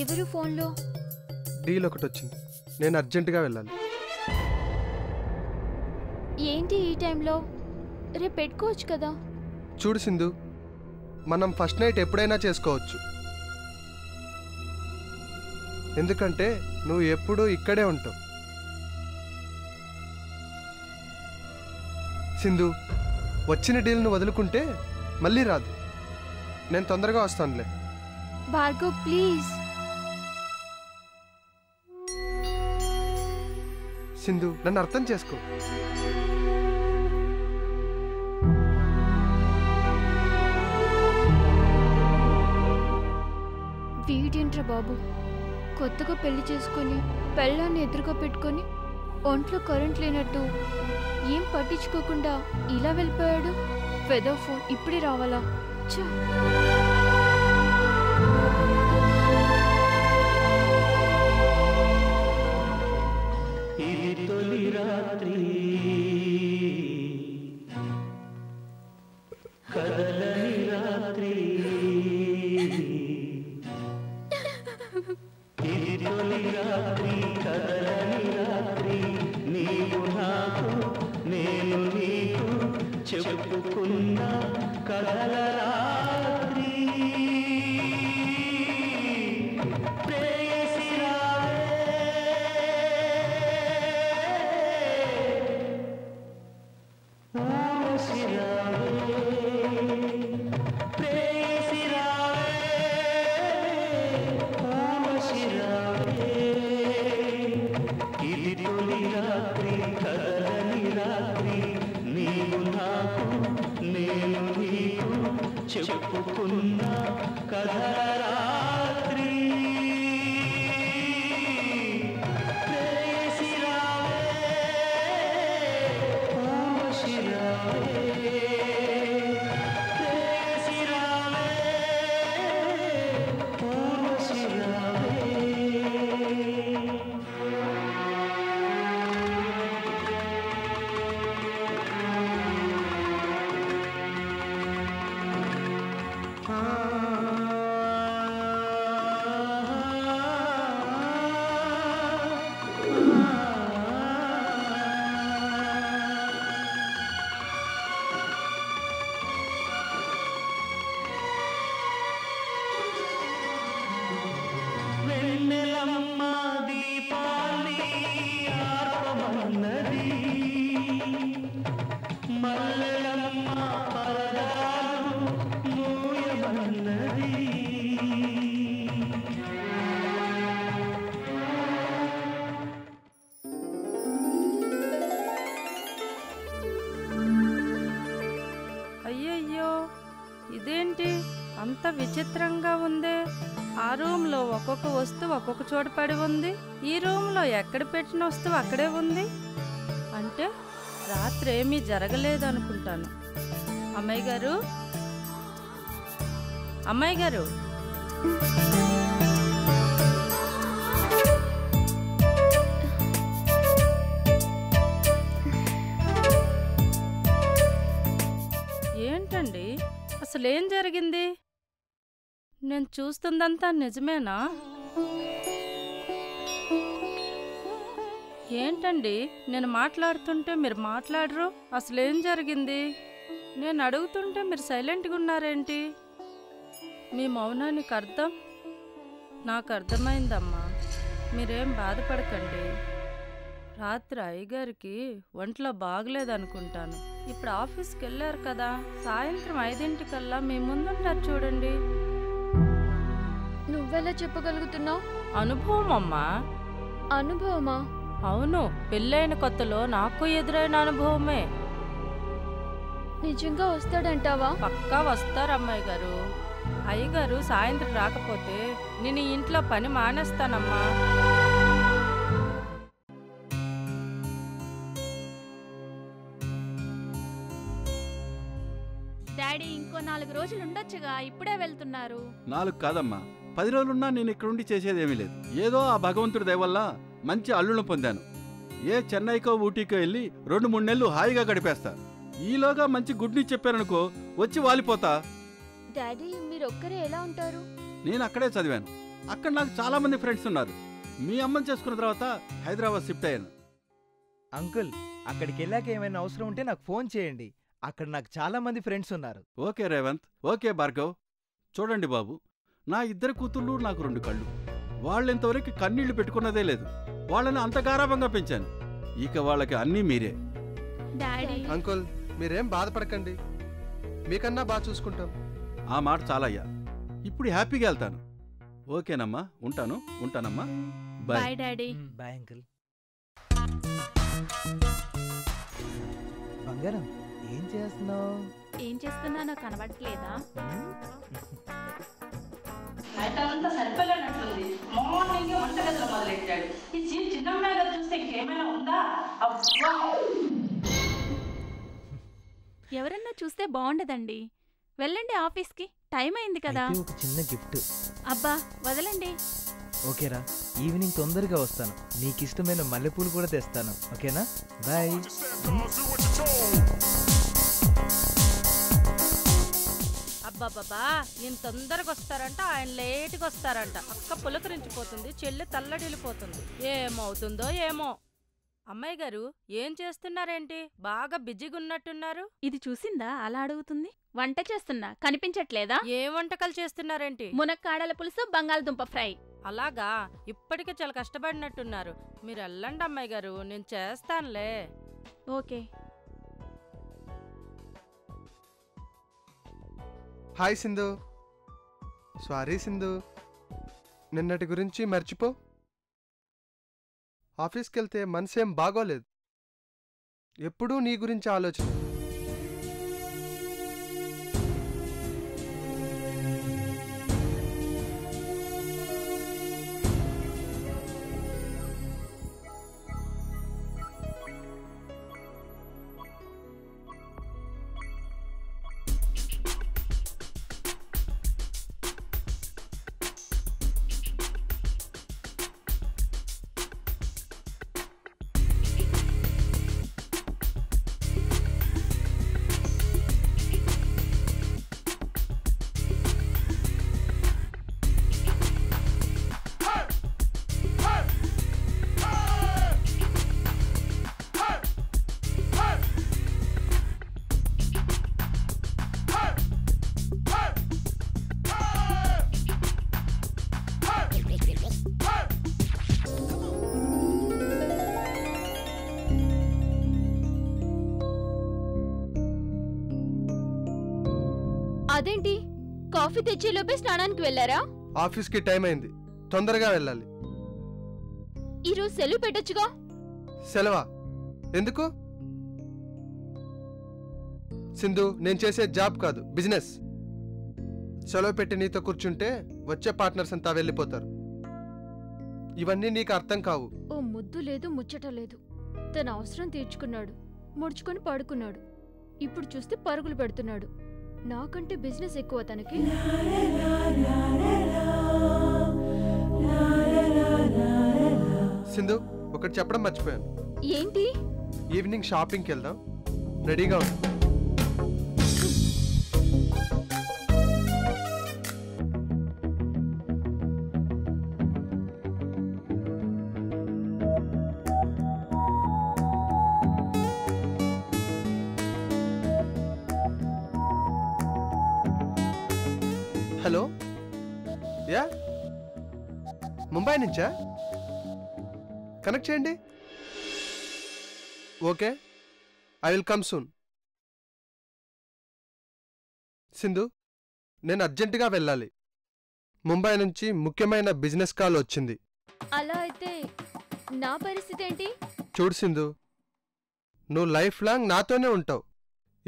ఎవరు ఫోన్లో? డీల్ ఒకటి వచ్చింది, నేను అర్జెంటుగా వెళ్ళాలి. ఏంటి ఈ టైంలో? రేపు పెట్టుకోవచ్చు కదా. చూడు సింధు, మనం ఫస్ట్ నైట్ ఎప్పుడైనా చేసుకోవచ్చు. ఎందుకంటే నువ్వు ఎప్పుడూ ఇక్కడే ఉంటావు. సింధు, వచ్చిన డీల్ను వదులుకుంటే మళ్ళీ రాదు. నేను తొందరగా వస్తానులే. భార్గవ్ ప్లీజ్. సింధు, నన్ను అర్థం చేసుకో. వీడేంట్రా బాబు, కొత్తగా పెళ్లి చేసుకొని పెళ్ళాన్ని ఎదురుగా పెట్టుకొని ఒంట్లో కరెంట్ లేనట్టు ఏం పట్టించుకోకుండా ఇలా వెళ్ళిపోయాడు. ఫెదో ఫోన్ ఇప్పుడే రావాలా? ఛ! ఇది తొలి రాత్రి కదలని రాత్రి, ఇది తొలి రాత్రి కదలని రాత్రి, నీవు నాకు నేను నీకు చెప్పుకున్న కదల రాత్రి. చెప్పుకున్న కథల రాత్రి, ప్రేయసి రావే, ఊర్వశి రావే, ప్రేయసి రావే, ఊర్వశి రావే. ఇదేంటి అంత విచిత్రంగా ఉంది? ఆ రూమ్లో ఒక్కొక్క వస్తువు ఒక్కొక్క చోట పడి ఉంది. ఈ రూమ్లో ఎక్కడ పెట్టిన వస్తువు అక్కడే ఉంది. అంటే రాత్రి ఏమీ జరగలేదు అనుకుంటాను. అమ్మాయి గారు, అమ్మాయి గారు, ఏంటండి అసలేం జరిగింది? నేను చూస్తుందంతా నిజమేనా? ఏంటండి నేను మాట్లాడుతుంటే మీరు మాట్లాడరు? అసలేం జరిగింది? నేను అడుగుతుంటే మీరు సైలెంట్గా ఉన్నారేంటి? మీ మౌనానికి అర్థం నాకు అర్థమైందమ్మా. మీరేం బాధపడకండి. రాత్రి అయ్యగారికి ఒంట్లో బాగలేదనుకుంటాను. ఇప్పుడు ఆఫీస్కి వెళ్ళారు కదా, సాయంత్రం 5 మీ ముందుంటారు చూడండి. నువ్వెలా చెప్పగలుగుతున్నావు? అనుభవం అమ్మా. అనుభవమా? అవును, పెళ్ళైన కొత్తలో నాకు ఎదురైన అనుభవమే. నిజంగా వస్తాడంటావా? పక్కా వస్తారు అమ్మాయి గారు. అయ్యగారు సాయంత్రం రాకపోతే నేను ఇంట్లో పని మానేస్తానమ్మా. డాడీ ఇంకో 4 రోజులు ఉండొచ్చుగా, ఇప్పుడే వెళ్తున్నారు. 4 కాదమ్మా, 10 రోజులున్నా నేను ఇక్కడుండి చేసేదేమీ లేదు. ఏదో ఆ భగవంతుడి దయ వల్ల మంచి అల్లులను పొందాను. ఏ చెన్నైకో ఊటీకో వెళ్ళి 2-3 నెలలు హాయిగా గడిపేస్తా. ఈలోగా మంచి గుడ్ న్యూస్ చెప్పారనుకో, వచ్చి వాలిపోతా. డాడీ మీరు ఒక్కరే ఎలా ఉంటారు? నేను అక్కడే చదివాను. అక్కడ నాకు చాలా మంది ఫ్రెండ్స్ ఉన్నారు. మీ అమ్మని చేసుకున్న తర్వాత హైదరాబాద్ షిఫ్ట్ అయ్యాను. అంకుల్, అక్కడికి వెళ్ళాక ఏమైనా అవసరం ఉంటే నాకు ఫోన్ చేయండి. అక్కడ నాకు చాలా మంది ఫ్రెండ్స్ ఉన్నారు. Okay Revanth, okay Bhargav. చూడండి బాబు, నా 2 కూతుళ్ళు, నాకు 2 కళ్ళు. వాళ్ళెంతవరకు కన్నీళ్లు పెట్టుకున్నదే లేదు. వాళ్ళని అంత గారాభంగా పెంచాను. ఇక వాళ్ళకి అన్నీ మీరే. డాడీ అంకుల్ మీరేం బాధపడకండి, మీకన్నా బాగా చూసుకుంటాం. ఆ మాట చాలయ్యా. ఇప్పుడు హ్యాపీగా వెళ్తాను. ఓకేనమ్మా, ఉంటానమ్మా. Bye daddy. Bye uncle. బంగారం, ఏం చేస్తున్నావు? ఏం చేస్తున్నానో కనబడట్లేదా? అంతా సరిపోలేనట్లుంది. మార్నింగ్ వంటగదిలో మొదలెట్టాడు. ఈ చిన్నమ్మాయి గారు చూస్తే ఇంకేమైనా ఉందా? అబ్బా, ఎవరన్నా చూస్తే బాగుండదండి. వెళ్ళండి ఆఫీస్కి, టైం అయింది కదా. అయితే ఒక చిన్న గిఫ్ట్. అబ్బా వదలండి. ఓకేరా, ఈవినింగ్ తొందరగా వస్తాను. నీకు ఇష్టమైన మల్లెపూలు కూడా తెస్తాను. ఓకేనా? బాయ్. అబ్బాబాబా, ఈయన తొందరగా వస్తారంట, ఆయన లేటుగా వస్తారంట. అక్క పులకరించిపోతుంది, చెల్లి తల్లడిల్లిపోతుంది. ఏమవుతుందో ఏమో. అమ్మాయి గారు ఏం చేస్తున్నారేంటి? బాగా బిజీగా ఉన్నట్టున్నారు. ఇది చూసిందా అలా అడుగుతుంది? వంట చేస్తున్నా, కనిపించట్లేదా? ఏ వంటకాలు చేస్తున్నారేంటి? మునక్కాడల పులుసు, బంగాళదుంప ఫ్రై. అలాగా, ఇప్పటికే చాలా కష్టపడినట్టున్నారు. మీరు వెళ్ళండి అమ్మాయి గారు, నేను చేస్తానులే. Okay. Hi Sindhu. Sorry Sindhu, నిన్నటి గురించి మర్చిపో. ఆఫీస్కి వెళ్తే మనసేం బాగోలేదు. ఎప్పుడూ నీ గురించి ఆలోచన. అదేంటి, కాఫీ తెచ్చేలోపే స్నానానికి వెళ్ళారా? ఆఫీస్కి టైం అయింది, తొందరగా వెళ్ళాలి. ఈరోజు సెలవు పెట్టొచ్చుగా. సెలవా? ఎందుకు? సింధు, నేను చేసే జాబ్ కాదు, బిజినెస్. సెలవు పెట్టి నీతో కూర్చుంటే వచ్చే పార్ట్నర్స్ అంతా వెళ్ళిపోతారు. ఇవన్నీ నీకు అర్థం కావు. ఓ ముద్దు లేదు, ముచ్చట లేదు. తన అవసరం తీర్చుకున్నాడు, ముడుచుకొని పడుకున్నాడు. ఇప్పుడు చూస్తే పరుగులు పెడుతున్నాడు. నాకంటే బిజినెస్ ఎక్కువ తనకి. సింధు, ఒకటి చెప్పడం మర్చిపోయాను. ఏంటి? ఈవినింగ్ షాపింగ్కి వెళ్దాం, రెడీగా ఉంది. హలో, యా, ముంబై నుంచా? కనెక్ట్ చేయండి. Okay, I will come soon. Sindhu, నేను అర్జెంటుగా వెళ్ళాలి. ముంబై నుంచి ముఖ్యమైన బిజినెస్ కాల్ వచ్చింది. అలా అయితే నా పరిస్థితి ఏంటి? చూడు సింధు, నువ్వు లైఫ్ లాంగ్ నాతోనే ఉంటావు.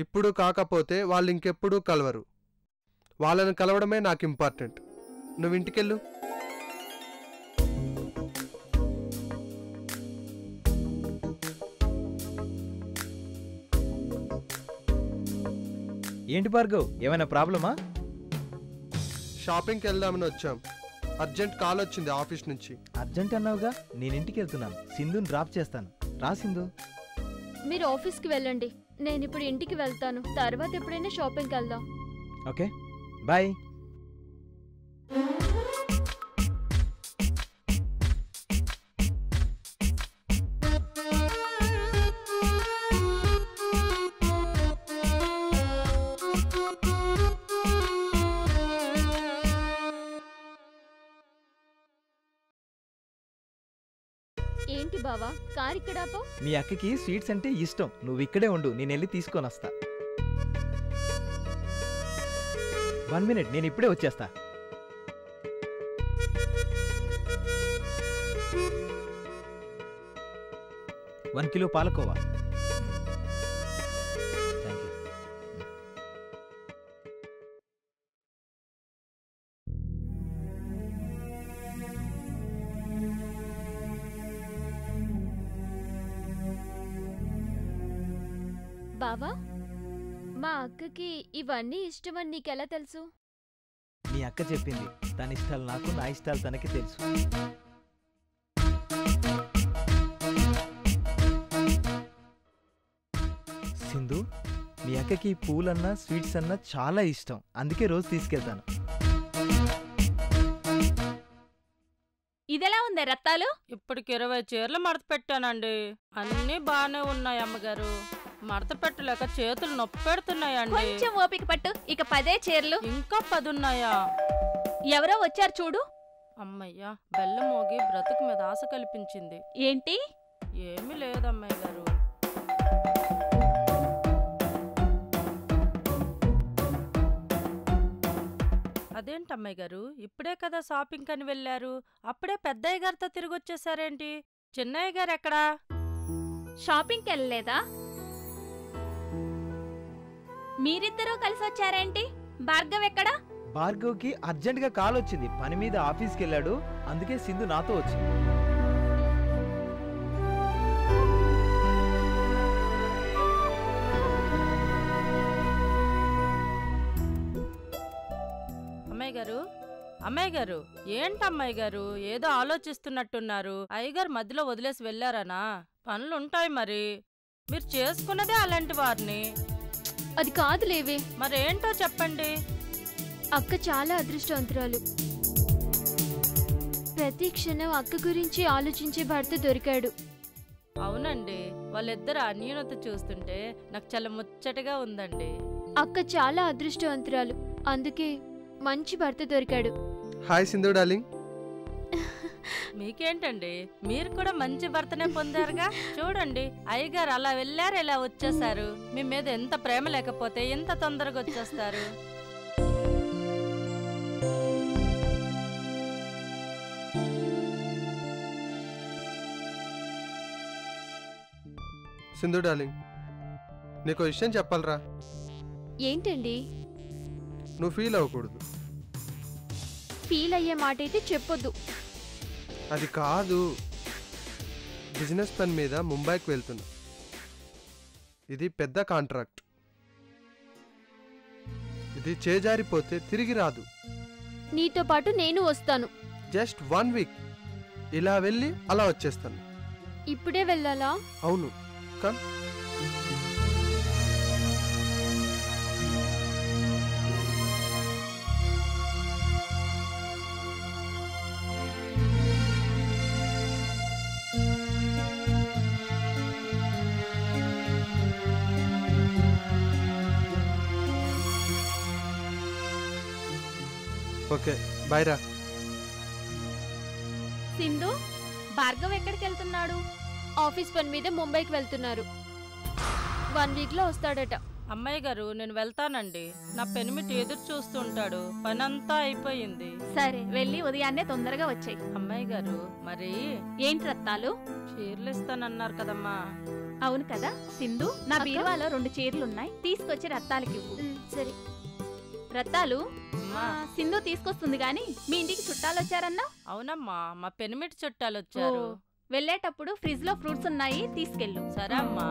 ఇప్పుడు కాకపోతే వాళ్ళు ఇంకెప్పుడూ కలవరు. వాళ్ళని కలవడమే నాకు ఇంపార్టెంట్. నువ్వు ఇంటికెళ్ళు. ఏంటి భార్గవ్, ఏమైనా ప్రాబ్లమా? షాపింగ్కి వెళ్దామని వచ్చాం. అర్జెంట్ కాల్ వచ్చింది ఆఫీస్ నుంచి. అర్జెంట్ అన్నావుగా, నేను ఇంటికి వెళ్తున్నాను. సింధుని డ్రాప్ చేస్తాను. రా సింధు. మీరు ఆఫీస్కి వెళ్ళండి, నేను ఇప్పుడు ఇంటికి వెళ్తాను. తర్వాత ఎప్పుడైనా షాపింగ్కి వెళ్దాం. Okay, bye. ఏంటి బావా, కార్ ఇక్కడ ఆపో? మీ అక్కకి స్వీట్స్ అంటే ఇష్టం. నువ్వు ఇక్కడే ఉండు, నేను వెళ్ళి తీసుకొని వస్తా. 1 minute, నేను ఇప్పుడే వచ్చేస్తా. One kilo palkova. Thank you. బావా, మా అక్కకి ఇవన్నీ ఇష్టమని నీకెలా తెలుసు? మీ అక్క చెప్పింది. తన ఇష్టాలు నాకు, నా ఇష్టాలు తనకి తెలుసు. సింధు, మీ అక్కకి పూలన్నా స్వీట్స్ అన్నా చాలా ఇష్టం. అందుకే రోజు తీసుకెళ్తాను. ఇదెలా ఉందే రత్తాలు? ఇప్పటికి 20 చీరలు మడత పెట్టానండి. అన్నీ బాగానే ఉన్నాయి అమ్మగారు. మడత పెట్టలేక చేతులు నొప్పి పెడుతున్నాయండి. కొంచెం ఓపిక పట్టు, ఇక 10 చీరలు. ఇంకా 10 ఉన్నాయా? ఎవరో వచ్చారు చూడు. అమ్మయ్యా, బెల్లం మోగి బ్రతుకు మీద ఆశ కల్పించింది. ఏంటి? ఏమీ లేదమ్మాయి గారు. అదేంటమ్మాయి గారు, ఇప్పుడే కదా షాపింగ్ అని వెళ్ళారు, అప్పుడే పెద్దయ్య గారితో తిరిగి వచ్చేసారేంటి? చిన్నయ్య గారు ఎక్కడా? షాపింగ్కి వెళ్ళలేదా? మీరిద్దరూ కలిసి వచ్చారేంటి? భార్గవ్ ఎక్కడా? భార్గవ్కి అర్జెంట్గా కాల్ వచ్చింది. పని మీద ఆఫీస్కి వెళ్ళాడు. అందుకే సింధు నాతో వచ్చింది. అమ్మాయి గారు, అమ్మాయి గారు, ఏంటమ్మాయి గారు ఏదో ఆలోచిస్తున్నట్టున్నారు? అయ్యగారు మధ్యలో వదిలేసి వెళ్ళారనా? పనులుంటాయి మరి. మీరు చేసుకున్నదే అలాంటి వారిని. అది కాదులేవే. మరేంటో చెప్పండి. అక్క చాలా అదృష్టవంతురాలు. ప్రతి క్షణం అక్క గురించి ఆలోచించే భర్త దొరికాడు. అవునండి, వాళ్ళిద్దరు అన్యూనత చూస్తుంటే నాకు చాలా ముచ్చటగా ఉందండి. అక్క చాలా అదృష్టవంతురాలు, అందుకే మంచి భర్త దొరికాడు. Hi Sindhu darling. మీకేంటండి, మీరు కూడా మంచి భర్తనే పొందారుగా. చూడండి, అయ్యగారు అలా వెళ్ళారు, ఇలా వచ్చేసారు. మీ మీద ఎంత ప్రేమ లేకపోతే ఎంత తొందరగా వచ్చేస్తారు? సింధు డార్లింగ్, నీకు విషయం చెప్పాలరా. ఏంటండి? నువ్వు ఫీల్ అవ్వకూడదు. ఫీల్ అయ్యే మాట అయితే చెప్పొద్దు. అది కాదు, బిజినెస్ పని మీద ముంబైకి వెళ్తున్నా. ఇది పెద్ద కాంట్రాక్ట్. ఇది చేజారిపోతే తిరిగి రాదు. నీతో పాటు నేను వస్తాను. జస్ట్ 1 వీక్, ఇలా వెళ్ళి అలా వచ్చేస్తాను. ఇప్పుడే వెళ్ళాలా? అవును, కమ్. ఓకే, బాయ్ రా. సింధు, భార్గవ్ ఎక్కడికి వెళ్తున్నాడు? ఆఫీస్ పని మీద ముంబైకి వెళ్తున్నారు. 1 వీక్ లో వస్తాడట. అమ్మాయి గారు, నేను వెళ్తానండి. నా పెనిమిటి ఎదురు చూస్తుంటాడు. పనంతా అయిపోయింది. సరే, వెళ్ళి ఉదయాన్నే తొందరగా వచ్చాయి. అమ్మాయి గారు, మరి ఏంటి రత్నాలు? చీరలు ఇస్తానన్నారు కదమ్మా. అవును కదా సింధు, నా బీరువాలో 2 చీరలున్నాయి, తీసుకొచ్చి రత్తాలకి ఇవ్వు. సరే. రత్తాలు, సింధు తీసుకొస్తుంది గాని మీ ఇంటికి చుట్టాలు వచ్చారన్నా? అవునమ్మా, మా పెనిమిటి చుట్టాలు వచ్చారు. వెళ్ళేటప్పుడు ఫ్రిడ్జ్ లో ఫ్రూట్స్ ఉన్నాయి, తీసుకెళ్ళు. సరే అమ్మా.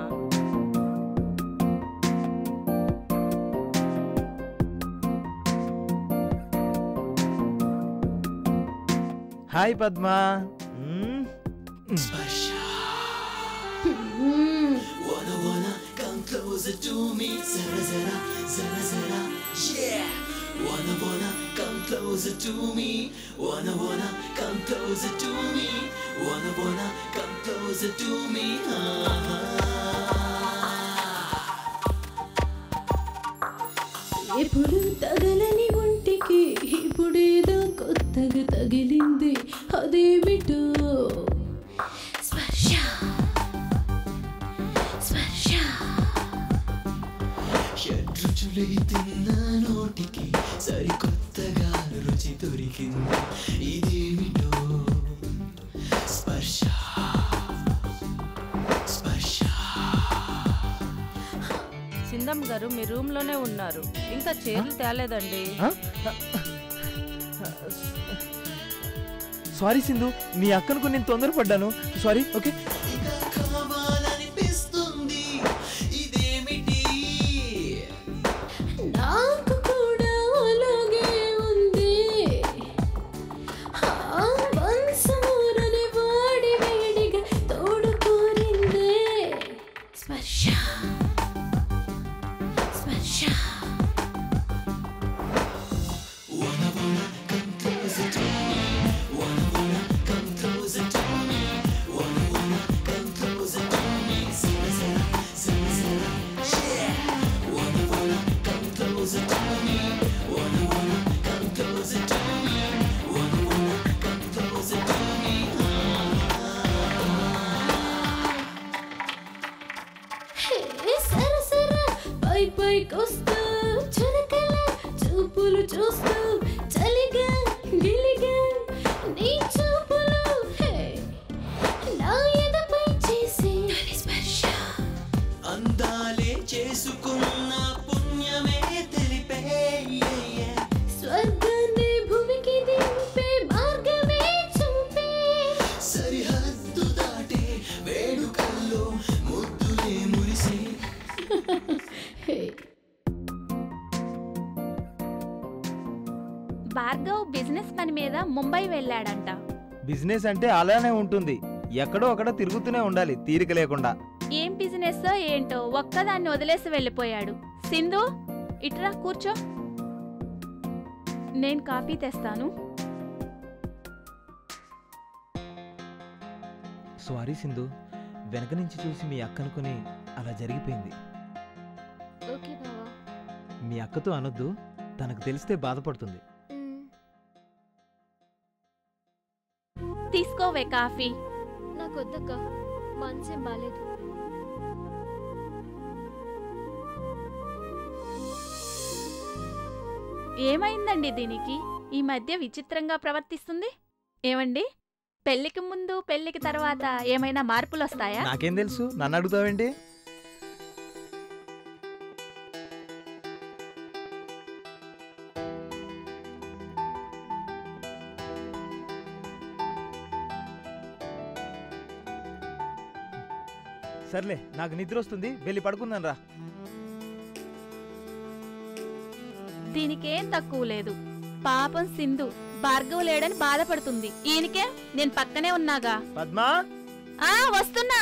Hi Padma. Wanna come closer to me, zara zara, zara zara, yeah. Wanna come closer to me, wanna come closer to me, wanna come closer to me. ఎప్పుడు తగలని ఒంటికి ఇప్పుడేదో కొత్తగా తగిలింది, అదేమిటో స్పర్శ స్పర్శ. షడ్రుచులై తిన్న నోటికి సరికొత్తగా రుచి దొరికింది, ఇదేమిటో స్పర్శ స్పర్శ. సింధమ్ గారు మీ రూమ్ లోనే ఉన్నారు, ఇంకా చీరలు తేలేదండి. సారీ సింధు, మీ అక్కనుకు నేను తొందరపడ్డాను. సారీ. ఓకే. కావాలనిపిస్తుంది, ఇదేమిటి? నాకు కూడా అలాగే ఉంది. వంశమూరని వాడి వేడిగా తోడు కోరిందే స్పర్శ స్పర్శ. పైకొస్తూ చులకల చూపులు చూస్తూ చలిగా గిలిగా నీ చూపులు నా ఎదపై చేసే స్పర్శ. అందాలే చేసుకున్న పుణ్యమే తెలిపే, స్వర్గాన్ని భూమికి దింపే మార్గమే చూపే, సరిహద్దు దాటే వేడుకల్లో ముద్దులే మురిసే. భార్గవ్ బిజినెస్ పని మీద ముంబై వెళ్ళాడంట. బిజినెస్ అంటే అలానే ఉంటుంది, ఎక్కడో అక్కడ తిరుగుతూనే ఉండాలి తీరిక లేకుండా. ఏం బిజినెస్ ఏంటో ఒక్కదాన్ని వదిలేసి వెళ్ళిపోయాడు. సింధు, ఇట్రా కూర్చో, నేను కాఫీ తెస్తాను. సారీ సింధు, వెనక నుంచి చూసి మీ అక్క అనుకుని అలా జరిగిపోయింది. ఓకే బావా. మీ అక్కతో అనొద్దు, తనకు తెలిస్తే బాధపడుతుంది. తీసుకోవే కాఫీ. నాకు వద్దక్క, మనసేం బాలేదు. ఏమైందండి దీనికి? ఈ మధ్య విచిత్రంగా ప్రవర్తిస్తుంది. ఏమండి, పెళ్లికి ముందు పెళ్లికి తర్వాత ఏమైనా మార్పులు వస్తాయా? నాకేం తెలుసు, నన్ను అడుగుతావేంటి? సర్లే నాకు నిద్ర వస్తుంది, వెళ్ళి పడుకుందాం రా. దీనికేం తక్కువ లేదు. పాపం సింధు భార్గవ్ లేడని బాధపడుతుంది. ఈయనకే నేను పక్కనే ఉన్నాగా. పద్మా వస్తున్నా.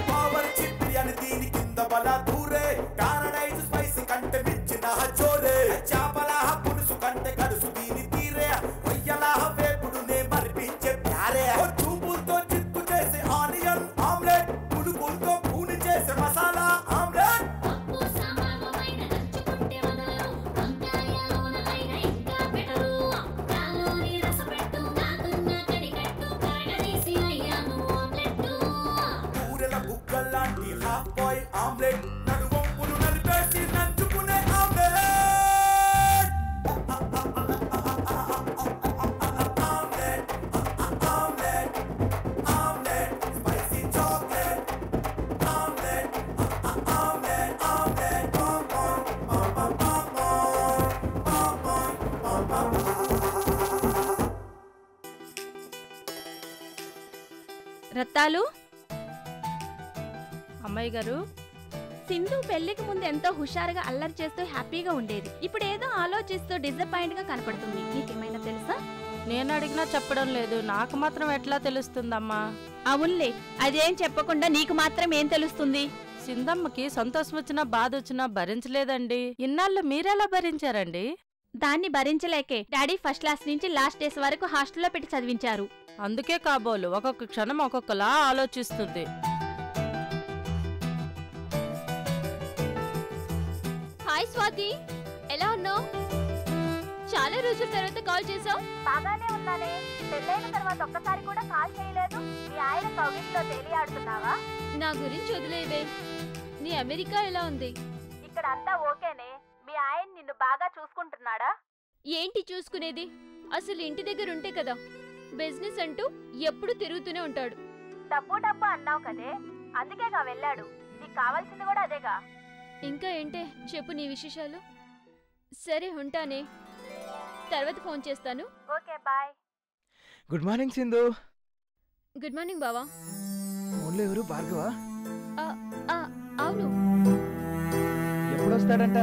పవర్ చిప్పి అని దీని కింద బల దూరే పారడైజ్ స్పైసీ కంటే మించిన చోరే చాపల పులుసు కంటే గడుసు దీని తీరే రొయ్యల వేపుడు నే మరిపించే ప్యారే చూపులతో చిత్తు చేసే ఆనియన్ ఆమ్లెట్ పులుగులతో పూని చేసే మసాలా ఆమ్లెట్ లాంటి హాఫ్ బాయ్ ఆమ్లెట్ నడువంపులు నలిపేసి నంచుకునే omelette omelette omelette omelette spicy chocolate omelette omelette omelette Rattalu, అమ్మాయి గారు, సింధు పెళ్లికి ముందు ఎంతో హుషారుగా అల్లరి చేస్తూ హ్యాపీగా ఉండేది. ఇప్పుడు ఏదో ఆలోచిస్తూ డిసప్పాయింట్ గా కనపడుతుంది. నీకేమైనా తెలుసా? నేను అడిగినా చెప్పడం లేదు. నాకు మాత్రం ఎట్లా తెలుస్తుందమ్మా? అవునులే, అదేం చెప్పకుండా నీకు మాత్రం ఏం తెలుస్తుంది? సింధమ్మకి సంతోషం వచ్చినా బాధ వచ్చినా భరించలేదండి. ఇన్నాళ్ళు మీరెలా భరించారండి? దాన్ని భరించలేకే డాడీ ఫస్ట్ క్లాస్ నుంచి లాస్ట్ డేస్ వరకు హాస్టల్లో పెట్టి చదివించారు. అందుకే కాబోలు ఒక్కొక్క క్షణం ఒక్కొక్కలా ఆలోచిస్తుంది. హాయ్ స్వాతి, ఎలా ఉన్నావు? చాలా రోజుల తర్వాత కాల్ చేసావు. బాగానే ఉన్నానే. పెళ్ళైన తర్వాత ఒక్కసారి కూడా కాల్ చేయలేదు. మీ ఆయన కౌగిట్లో తేలియాడుతున్నావా? నా గురించి వదిలేవే. నీ అమెరికా ఎలా ఉంది? ఇక్కడ అంతా ఓకేనే. మీ ఆయన నిన్ను బాగా చూసుకుంటున్నాడా? ఏంటి చూసుకునేది? అసలు ఇంటి దగ్గర ఉంటే కదా. బిజినెస్ అంటూ ఎప్పుడు తిరుగుతూనే ఉంటాడు. డబ్బు డబ్బు అన్నావు కదే, అందుకేగా వెళ్ళాడు. నీకు కావాల్సింది కూడా అదేగా. ఇంకా ఏంటే చెప్పు నీ విశేషాలు. సరే ఉంటానే, తర్వాత ఫోన్ చేస్తాను. Okay bye. Good morning Sindhu. Good morning బావా. ఫోన్లో ఎవరు? భార్గవా? అవును. ఎప్పుడు వస్తాడంట?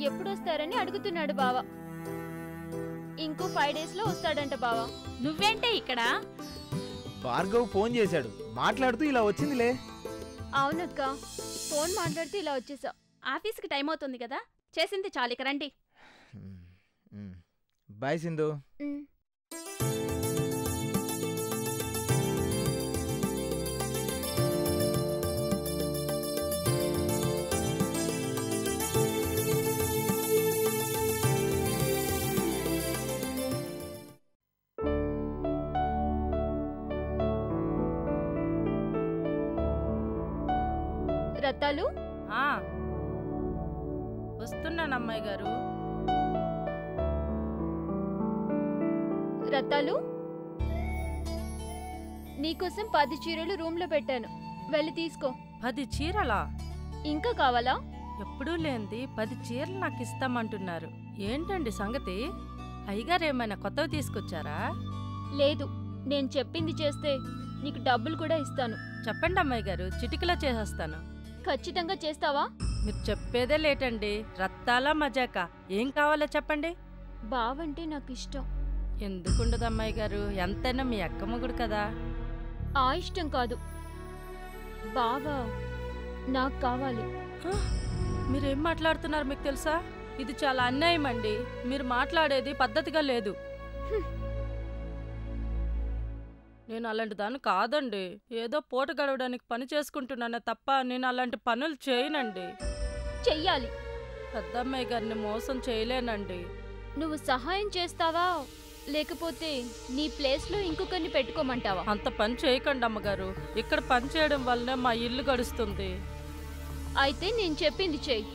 ఎప్పుడు వస్తారని అడుగుతున్నాడు బావా. ఇంకో 5 days లో వస్తాడంట బావా. నువ్వేంటే ఇక్కడ? భార్గవ్ ఫోన్ చేశాడు, మాట్లాడుతూ ఇలా వచ్చిందిలే. అవునక్క, ఫోన్ మాట్లాడుతూ ఇలా వచ్చేసా. ఆఫీస్కి టైం అవుతుంది కదా, చేసింది చాలిక రండి. బాయ్ సింధు. రత్తాలు, వస్తున్నాను అమ్మాయి గారు. రత్తాలు, నీకోసం 10 చీరలు రూమ్ లో పెట్టాను, వెళ్ళి తీసుకో. 10 చీరలా? ఇంకా కావాలా? ఎప్పుడూ లేనిది 10 చీరలు నాకు ఇస్తామంటున్నారు. ఏంటండి సంగతి? అయ్యగారు ఏమైనా కొత్తవి తీసుకొచ్చారా? లేదు, నేను చెప్పింది చేస్తే నీకు డబ్బులు కూడా ఇస్తాను. చెప్పండి అమ్మాయి గారు, చిటికలో చేసేస్తాను. ఖచ్చితంగా చేస్తావా? మీరు చెప్పేదే లేటండి. రత్తాలా మజాకా? ఏం కావాలో చెప్పండి. బావంటే నాకు ఇష్టం. ఎందుకుండదు అమ్మాయి గారు, ఎంతైనా మీ అక్క మొగుడు కదా. ఆ ఇష్టం కాదు, బావా నాకు కావాలి. మీరేం మాట్లాడుతున్నారు మీకు తెలుసా? ఇది చాలా అన్యాయం అండి. మీరు మాట్లాడేది పద్ధతిగా లేదు. నేను అలాంటి దాన్ని కాదండి. ఏదో పూట గడవడానికి పని చేసుకుంటున్నానే తప్ప నేను అలాంటి పనులు చేయనండి. చెయ్యాలి. పెద్దమ్మాయి గారిని మోసం చేయలేనండి. నువ్వు సహాయం చేస్తావా లేకపోతే నీ ప్లేస్లో ఇంకొకరిని పెట్టుకోమంటావా? అంత పని చేయకండి అమ్మగారు. ఇక్కడ పని చేయడం వల్లనే మా ఇల్లు గడుస్తుంది. అయితే నేను చెప్పింది చెయ్యి.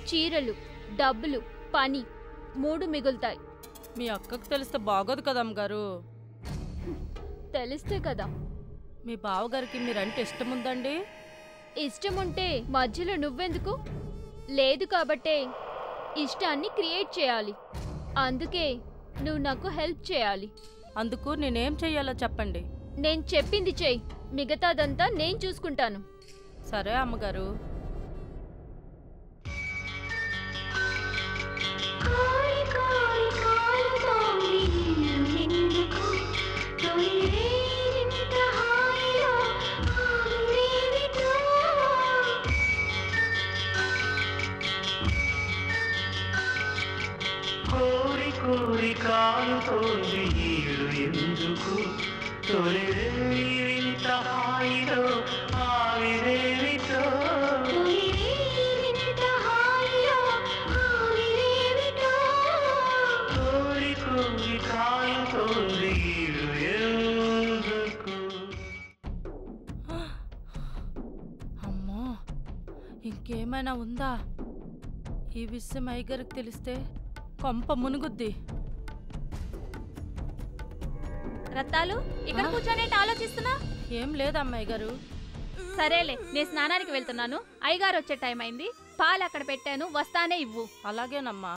చీరలు, డబ్బులు, పని 3 మిగులుతాయి. మీ అక్కకు తెలిస్తే బాగోదు కదా అమ్మగారు. తెలిస్తే కదా. మీ బావగారికి మీరంటే ఇష్టం ఉందండి? ఇష్టం ఉంటే మధ్యలో నువ్వెందుకు? లేదు కాబట్టే ఇష్టాన్ని క్రియేట్ చేయాలి. అందుకే నువ్వు నాకు హెల్ప్ చేయాలి. అందుకు నేనేం చెయ్యాలో చెప్పండి. నేను చెప్పింది చెయ్యి, మిగతాదంతా నేను చూసుకుంటాను. సరే అమ్మగారు. కోరి కోరి కాలుతోంది ఈడు ఎందుకు తొలిరేవింత హాయిలో ఆవిరేవితో కోరి కోరి కాలుతోంది ఈడు ఎందుకు. అమ్మో, ఇంకేమైనా ఉందా? ఈ విషయం అయ్యగారికి తెలిస్తే కొంప మునుగుద్ది. రత్తాలు ఇక్కడ కూర్చొని ఆలోచిస్తున్నా. ఏం లేదు అమ్మాయి గారు. సరేలే, నేను స్నానానికి వెళ్తున్నాను. అయ్యగారు వచ్చే టైం అయింది. పాలు అక్కడ పెట్టాను, వస్తానే ఇవ్వు. అలాగేనమ్మా.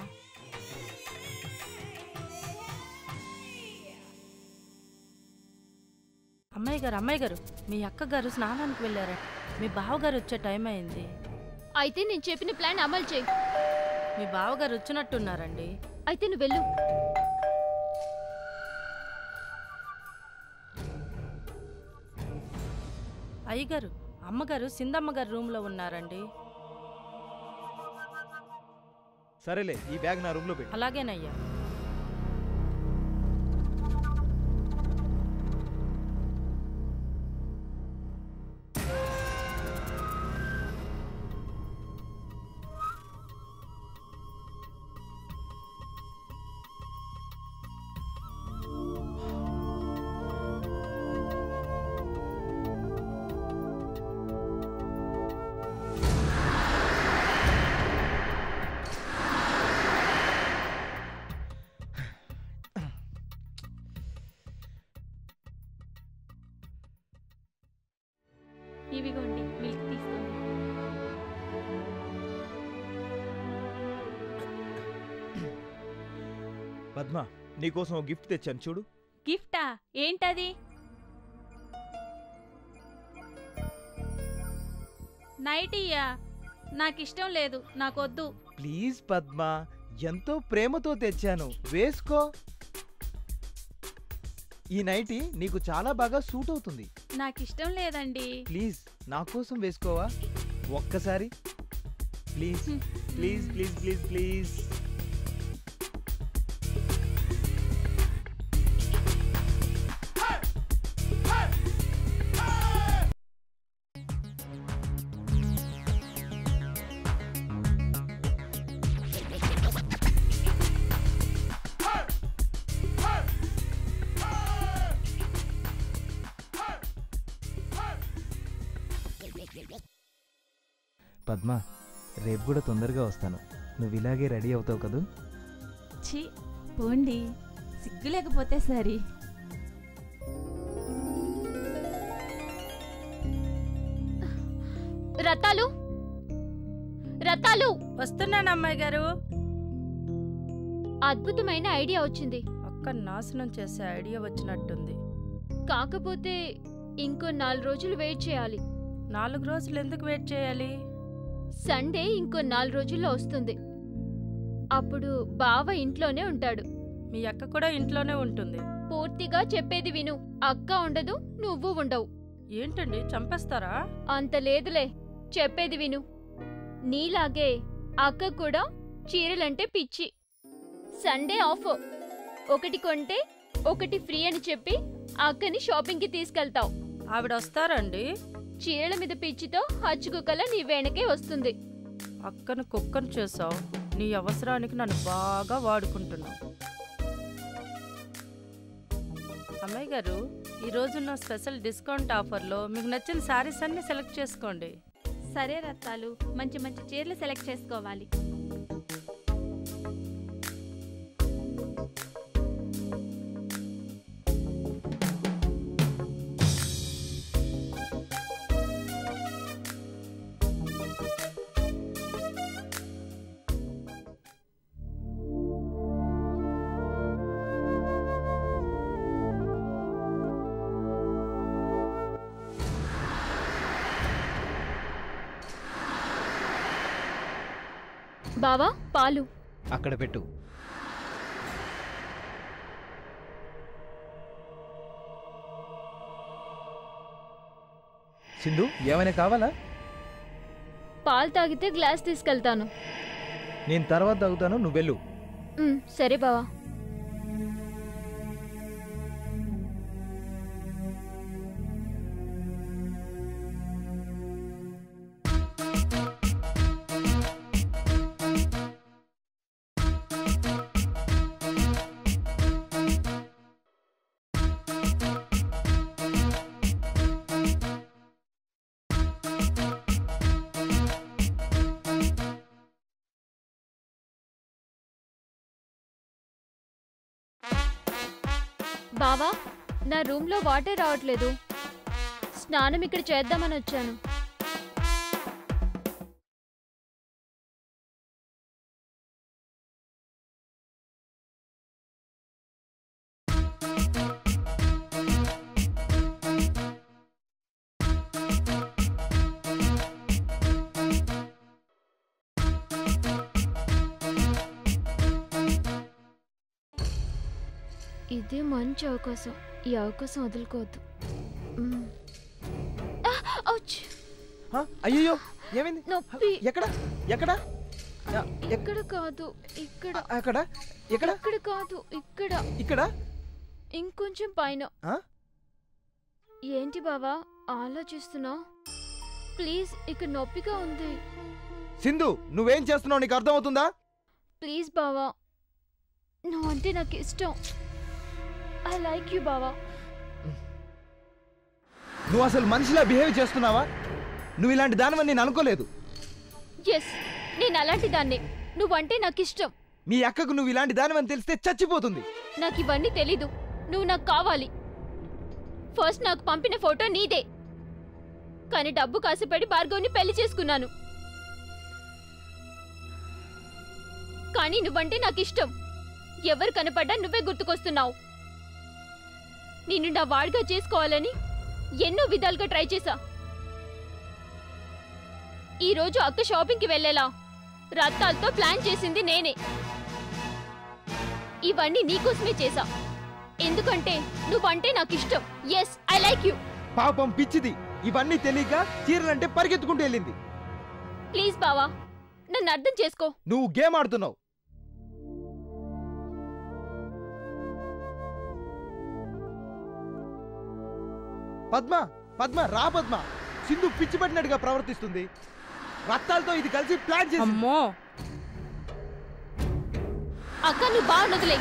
అమ్మాయి గారు మీ అక్కగారు స్నానానికి వెళ్ళారా? మీ బావగారు వచ్చే టైం అయింది. అయితే నేను చెప్పిన ప్లాన్ అమలు చేయి. మీ బావగారు వచ్చినట్టున్నారండి. అయితే నువ్వు వెళ్ళు. అయ్యగారు, అమ్మగారు సిందమ్మగారు రూమ్లో ఉన్నారండి. సరేలే, ఈ బ్యాగ్ నా రూమ్లో పెట్టు. అలాగేనయ్యా. ఇవిగోండి, మిల్క్ తీసుకోండి. పద్మ, నీకోసం ఓ గిఫ్ట్ తెచ్చాను చూడు. గిఫ్టా? ఏంటది? నైటీయా? నాకిష్టం లేదు, నాకొద్దు. ప్లీజ్ పద్మ, ఎంతో ప్రేమతో తెచ్చాను, వేసుకో. ఈ నైటీ నీకు చాలా బాగా సూట్ అవుతుంది. నాకిష్టం లేదండి. ప్లీజ్ నా కోసం వేసుకోవా ఒక్కసారి? Please please please please please. Padma, రేపు కూడా తొందరగా వస్తాను. నువ్వు ఇలాగే రెడీ అవుతావు కదూ? ఛీ, పోండి, సిగ్గు లేకపోతే సరి. రత్తాలు, రత్తాలు, వస్తున్నాను అమ్మాయి గారు. అద్భుతమైన ఐడియా వచ్చింది. అక్క నాశనం చేసే ఐడియా వచ్చినట్టుంది. కాకపోతే ఇంకో 4 రోజులు వెయిట్ చేయాలి. 4 రోజులు ఎందుకు వెయిట్ చేయాలి? సండే ఇంకో 4 రోజుల్లో వస్తుంది. అప్పుడు బావ ఇంట్లోనే ఉంటాడు. మీ అక్క కూడా ఇంట్లోనే ఉంటుంది. పూర్తిగా చెప్పేది విను. అక్క ఉండదు, నువ్వు ఉండవు. ఏంటండి, చంపేస్తారా? అంత లేదులే, చెప్పేది విను. నీలాగే అక్క కూడా చీరలంటే పిచ్చి. సండే ఆఫ్, ఒకటి కొంటే ఒకటి ఫ్రీ అని చెప్పి అక్కని షాపింగ్కి తీసుకెళ్తావు. ఆవిడ వస్తారండి? చీరల మీద పిచ్చితో హచ్చుకుక్కల నీ వెనకే వస్తుంది. అక్కను కుక్కను చేసావు. నీ అవసరానికి నన్ను బాగా వాడుకుంటున్నావు. అమ్మాయి గారు, ఈరోజున్న స్పెషల్ డిస్కౌంట్ ఆఫర్లో మీకు నచ్చిన శారీస్ అన్ని సెలెక్ట్ చేసుకోండి. సరే రత్తాలు, మంచి మంచి చీరలు సెలెక్ట్ చేసుకోవాలి. బావా పాలు. అక్కడ పెట్టు. సింధు ఏమైనా కావాలా? పాలు తాగితే గ్లాస్ తీసుకెళ్తాను. నేను తర్వాత తాగుతాను, నువ్వు వెళ్ళు. సరే బావా. బావా, నా రూమ్లో వాటర్ రావట్లేదు. స్నానం ఇక్కడ చేద్దామని వచ్చాను. ఇదే మంచి అవకాశం. ఈ అవకాశం వదులుకోవద్దు. అయ్యో ఏమైంది? నొప్పి. ఎక్కడ ఎక్కడ? ఇక్కడ కాదు, ఇక్కడ. అక్కడ ఎక్కడ? ఇక్కడ కాదు, ఇక్కడ. ఇక్కడ ఇంకొంచెం పైన. ఏంటి బావా ఆలోచిస్తున్నావు? ప్లీజ్, ఇక్కడ నొప్పిగా ఉంది. సింధు నువ్వేం చేస్తున్నావు నీకు అర్థమవుతుందా? ప్లీజ్ బావా, నువ్వంటే నాకు ఇష్టం. ఐ లైక్ యూ బావా. నువ్వు అసలు మనిషిలా బిహేవ్ చేస్తున్నావా? నువ్వు ఇలాంటి దానివని నేను అనుకోలేదు. ఎస్, నేను అలాంటి దాన్నే. నువ్వంటే నాకు ఇష్టం. మీ అక్కకు నువ్వు ఇలాంటి దానివని తెలిస్తే చచ్చిపోతుంది. నాకు ఇవన్నీ తెలీదు. నువ్వు నాకు కావాలి. ఫస్ట్ నాకు పంపిన ఫోటో నీదే, కానీ డబ్బు కాసిపడి భార్గవ్ని పెళ్లి చేసుకున్నాను. కానీ నువ్వంటే నాకు ఇష్టం. ఎవరు కనపడ్డా నువ్వే గుర్తుకొస్తున్నావు. నేను నా వాడిగా చేసుకోవాలని ఎన్నో విధాలుగా ట్రై చేశా. ఈరోజు అక్క షాపింగ్కి వెళ్ళేలా రత్తాలతో ప్లాన్ చేసింది నేనే. ఇవన్నీ నీకోసమే చేశా, ఎందుకంటే నువ్వంటే నాకు ఇష్టం. Yes, I like you. పాపం పిచ్చిది, ఇవన్నీ తెలియక చీరలంటే పరిగెత్తుకుంటూ వెళ్ళింది. ప్లీజ్ బావా, నన్ను అర్థం చేసుకో. నువ్వు గేమ్ ఆడుతున్నావు. పద్మ పద్మ రా పద్మ. సింధు పిచ్చి పట్టినట్టుగా ప్రవర్తిస్తుంది. రత్తాలతో ఇది కలిసి ప్లాన్ చేసి. అమ్మో, అక్క నువ్వు బావనొదిలే.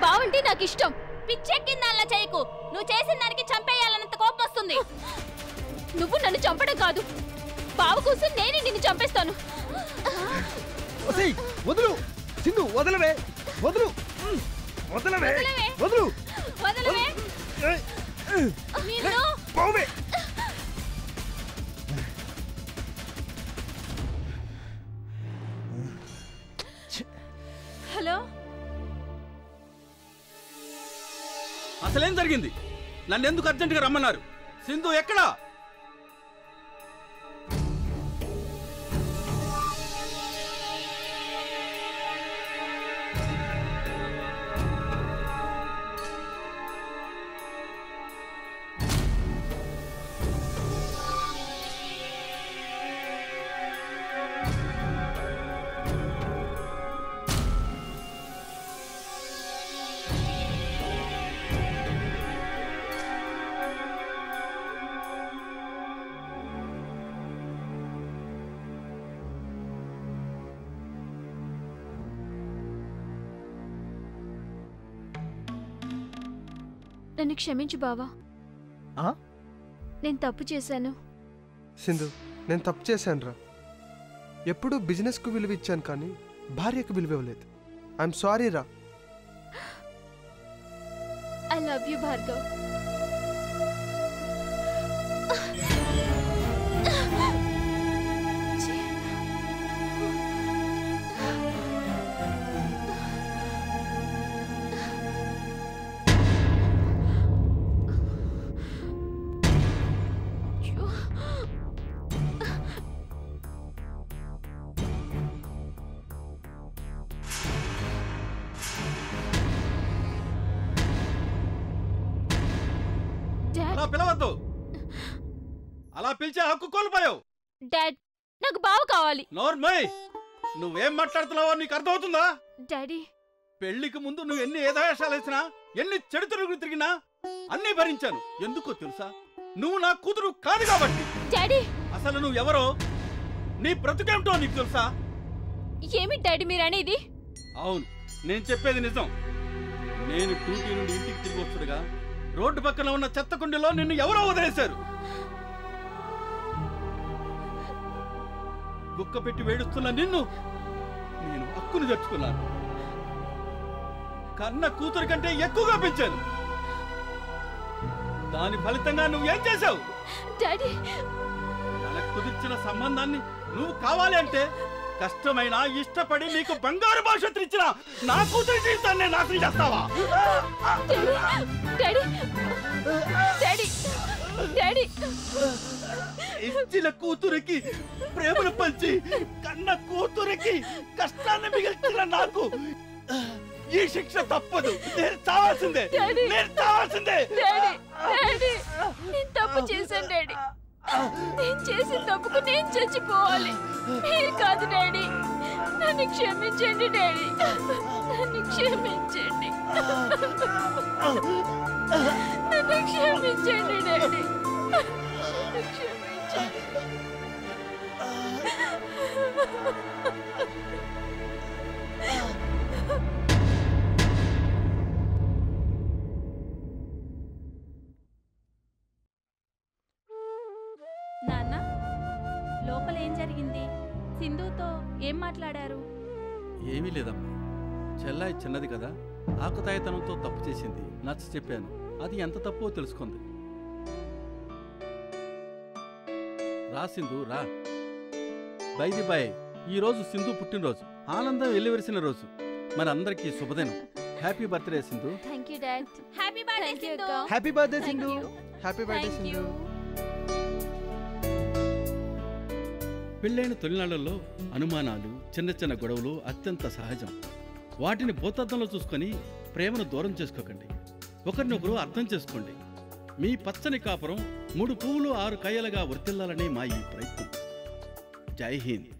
బావంటే నాకు ఇష్టం. పిచ్చెక్కిందల్లా చేయకు. నువ్వు చేసిన దానికి చంపేయాలన్నంత కోపం వస్తుంది. నువ్వు నన్ను చంపడం కాదు, బావ కోసం నేనే నిన్ను చంపేస్తాను. వదులు సింధు, వదలవే. వదులు వదలవే. వదులు వదలవే. హలో, అసలేం జరిగింది? నన్ను ఎందుకు అర్జెంటుగా రమ్మన్నారు? సింధు ఎక్కడా? నన్ను క్షమించు బావా. నేను తప్పు చేశాను. సింధు, నేను తప్పు చేశాను రా. ఎప్పుడూ బిజినెస్కు విలువ ఇచ్చాను కానీ భార్యకు విలువ ఇవ్వలేదు. ఐఎమ్ సారీ రా. I love you Bhargav. అలా పిలవద్దు. అలా పిలిచే హక్కు కోల్పోయావు. డాడ్ నాకు బావ కావాలి. నోర్మయ్, నువ్వేం మాట్లాడుతున్నావో నీకు అర్థమవుతుందా? డాడీ పెళ్లికి ముందు నువ్వు ఎన్ని ఏదావేశాలు వేసినా, ఎన్ని చెడు తిరుగులు తిరిగినా అన్నీ భరించాను. ఎందుకో తెలుసా? నువ్వు నా కూతురు కాదు కాబట్టి. డాడీ అసలు నువ్వెవరో, నీ బ్రతుకేమిటో నీకు తెలుసా? ఏమి డాడీ మీరు అనేది? అవును, నేను చెప్పేది నిజం. నేను డ్యూటీ నుండి ఇంటికి తిరిగి వస్తుండగా రోడ్డు పక్కన ఉన్న చెత్త కుండీలో నిన్ను ఎవరో వదిలేశారు. గుక్క పెట్టి వేడుస్తున్న నిన్ను నేను హక్కును తెచ్చుకున్నాను. కన్న కూతురు కంటే ఎక్కువగా పెంచాను. దాని ఫలితంగా నువ్వేం చేశావు? డాడీ తనకు కుదిర్చిన సంబంధాన్ని నువ్వు కావాలి అంటే కష్టమైన ఇష్టపడి నీకు బంగారు భవిష్యత్తు ఇచ్చిన నా కూతురి జీవితాన్ని నాశనం చేస్తావా? డాడీ డాడీ డాడీ ఇచ్చిన కూతురికి ప్రేమను పంచి కన్న కూతురికి కష్టాన్ని మిగిల్చిన నాకు ఈ శిక్ష తప్పదు. నేను చావాల్సిందే. నేను చావాల్సిందే. నేను తప్పు చేశాను డాడీ. నేను చేసిన తప్పుకు నేను చచ్చిపోవాలి, మీరు కాదు డాడీ. నన్ను క్షమించండి డాడీ, నన్ను క్షమించండి, నన్ను క్షమించండి డాడీ, నన్ను క్షమించండి. నాన్న, లోపల ఏం జరిగింది? సింధుతో ఏం మాట్లాడారు? ఏమీ లేదమ్మా. చెల్లాయి చిన్నది కదా, ఆకుతాయితనంతో తప్పు చేసింది. నచ్చ చెప్పాను, అది ఎంత తప్పో తెలుసుకుంది. రా సింధు రా. బైది బాయ్, ఈరోజు సింధు పుట్టినరోజు, ఆనందం వెల్లివిరిసిన రోజు. మనందరికీ శుభదినం. Happy birthday Sindhu. Thank you dad. Happy birthday Sindhu. Happy birthday Sindhu. Happy birthday Sindhu. పెళ్ళైన తొలినాళ్లలో అనుమానాలు, చిన్న చిన్న గొడవలు అత్యంత సహజం. వాటిని భూతద్దంలో చూసుకొని ప్రేమను దూరం చేసుకోకండి. ఒకరినొకరు అర్థం చేసుకోండి. మీ పచ్చని కాపురం 3 పువ్వులు 6 కాయలుగా వర్తిల్లాలనే మా ఈ ప్రయత్నం. జై హింద్.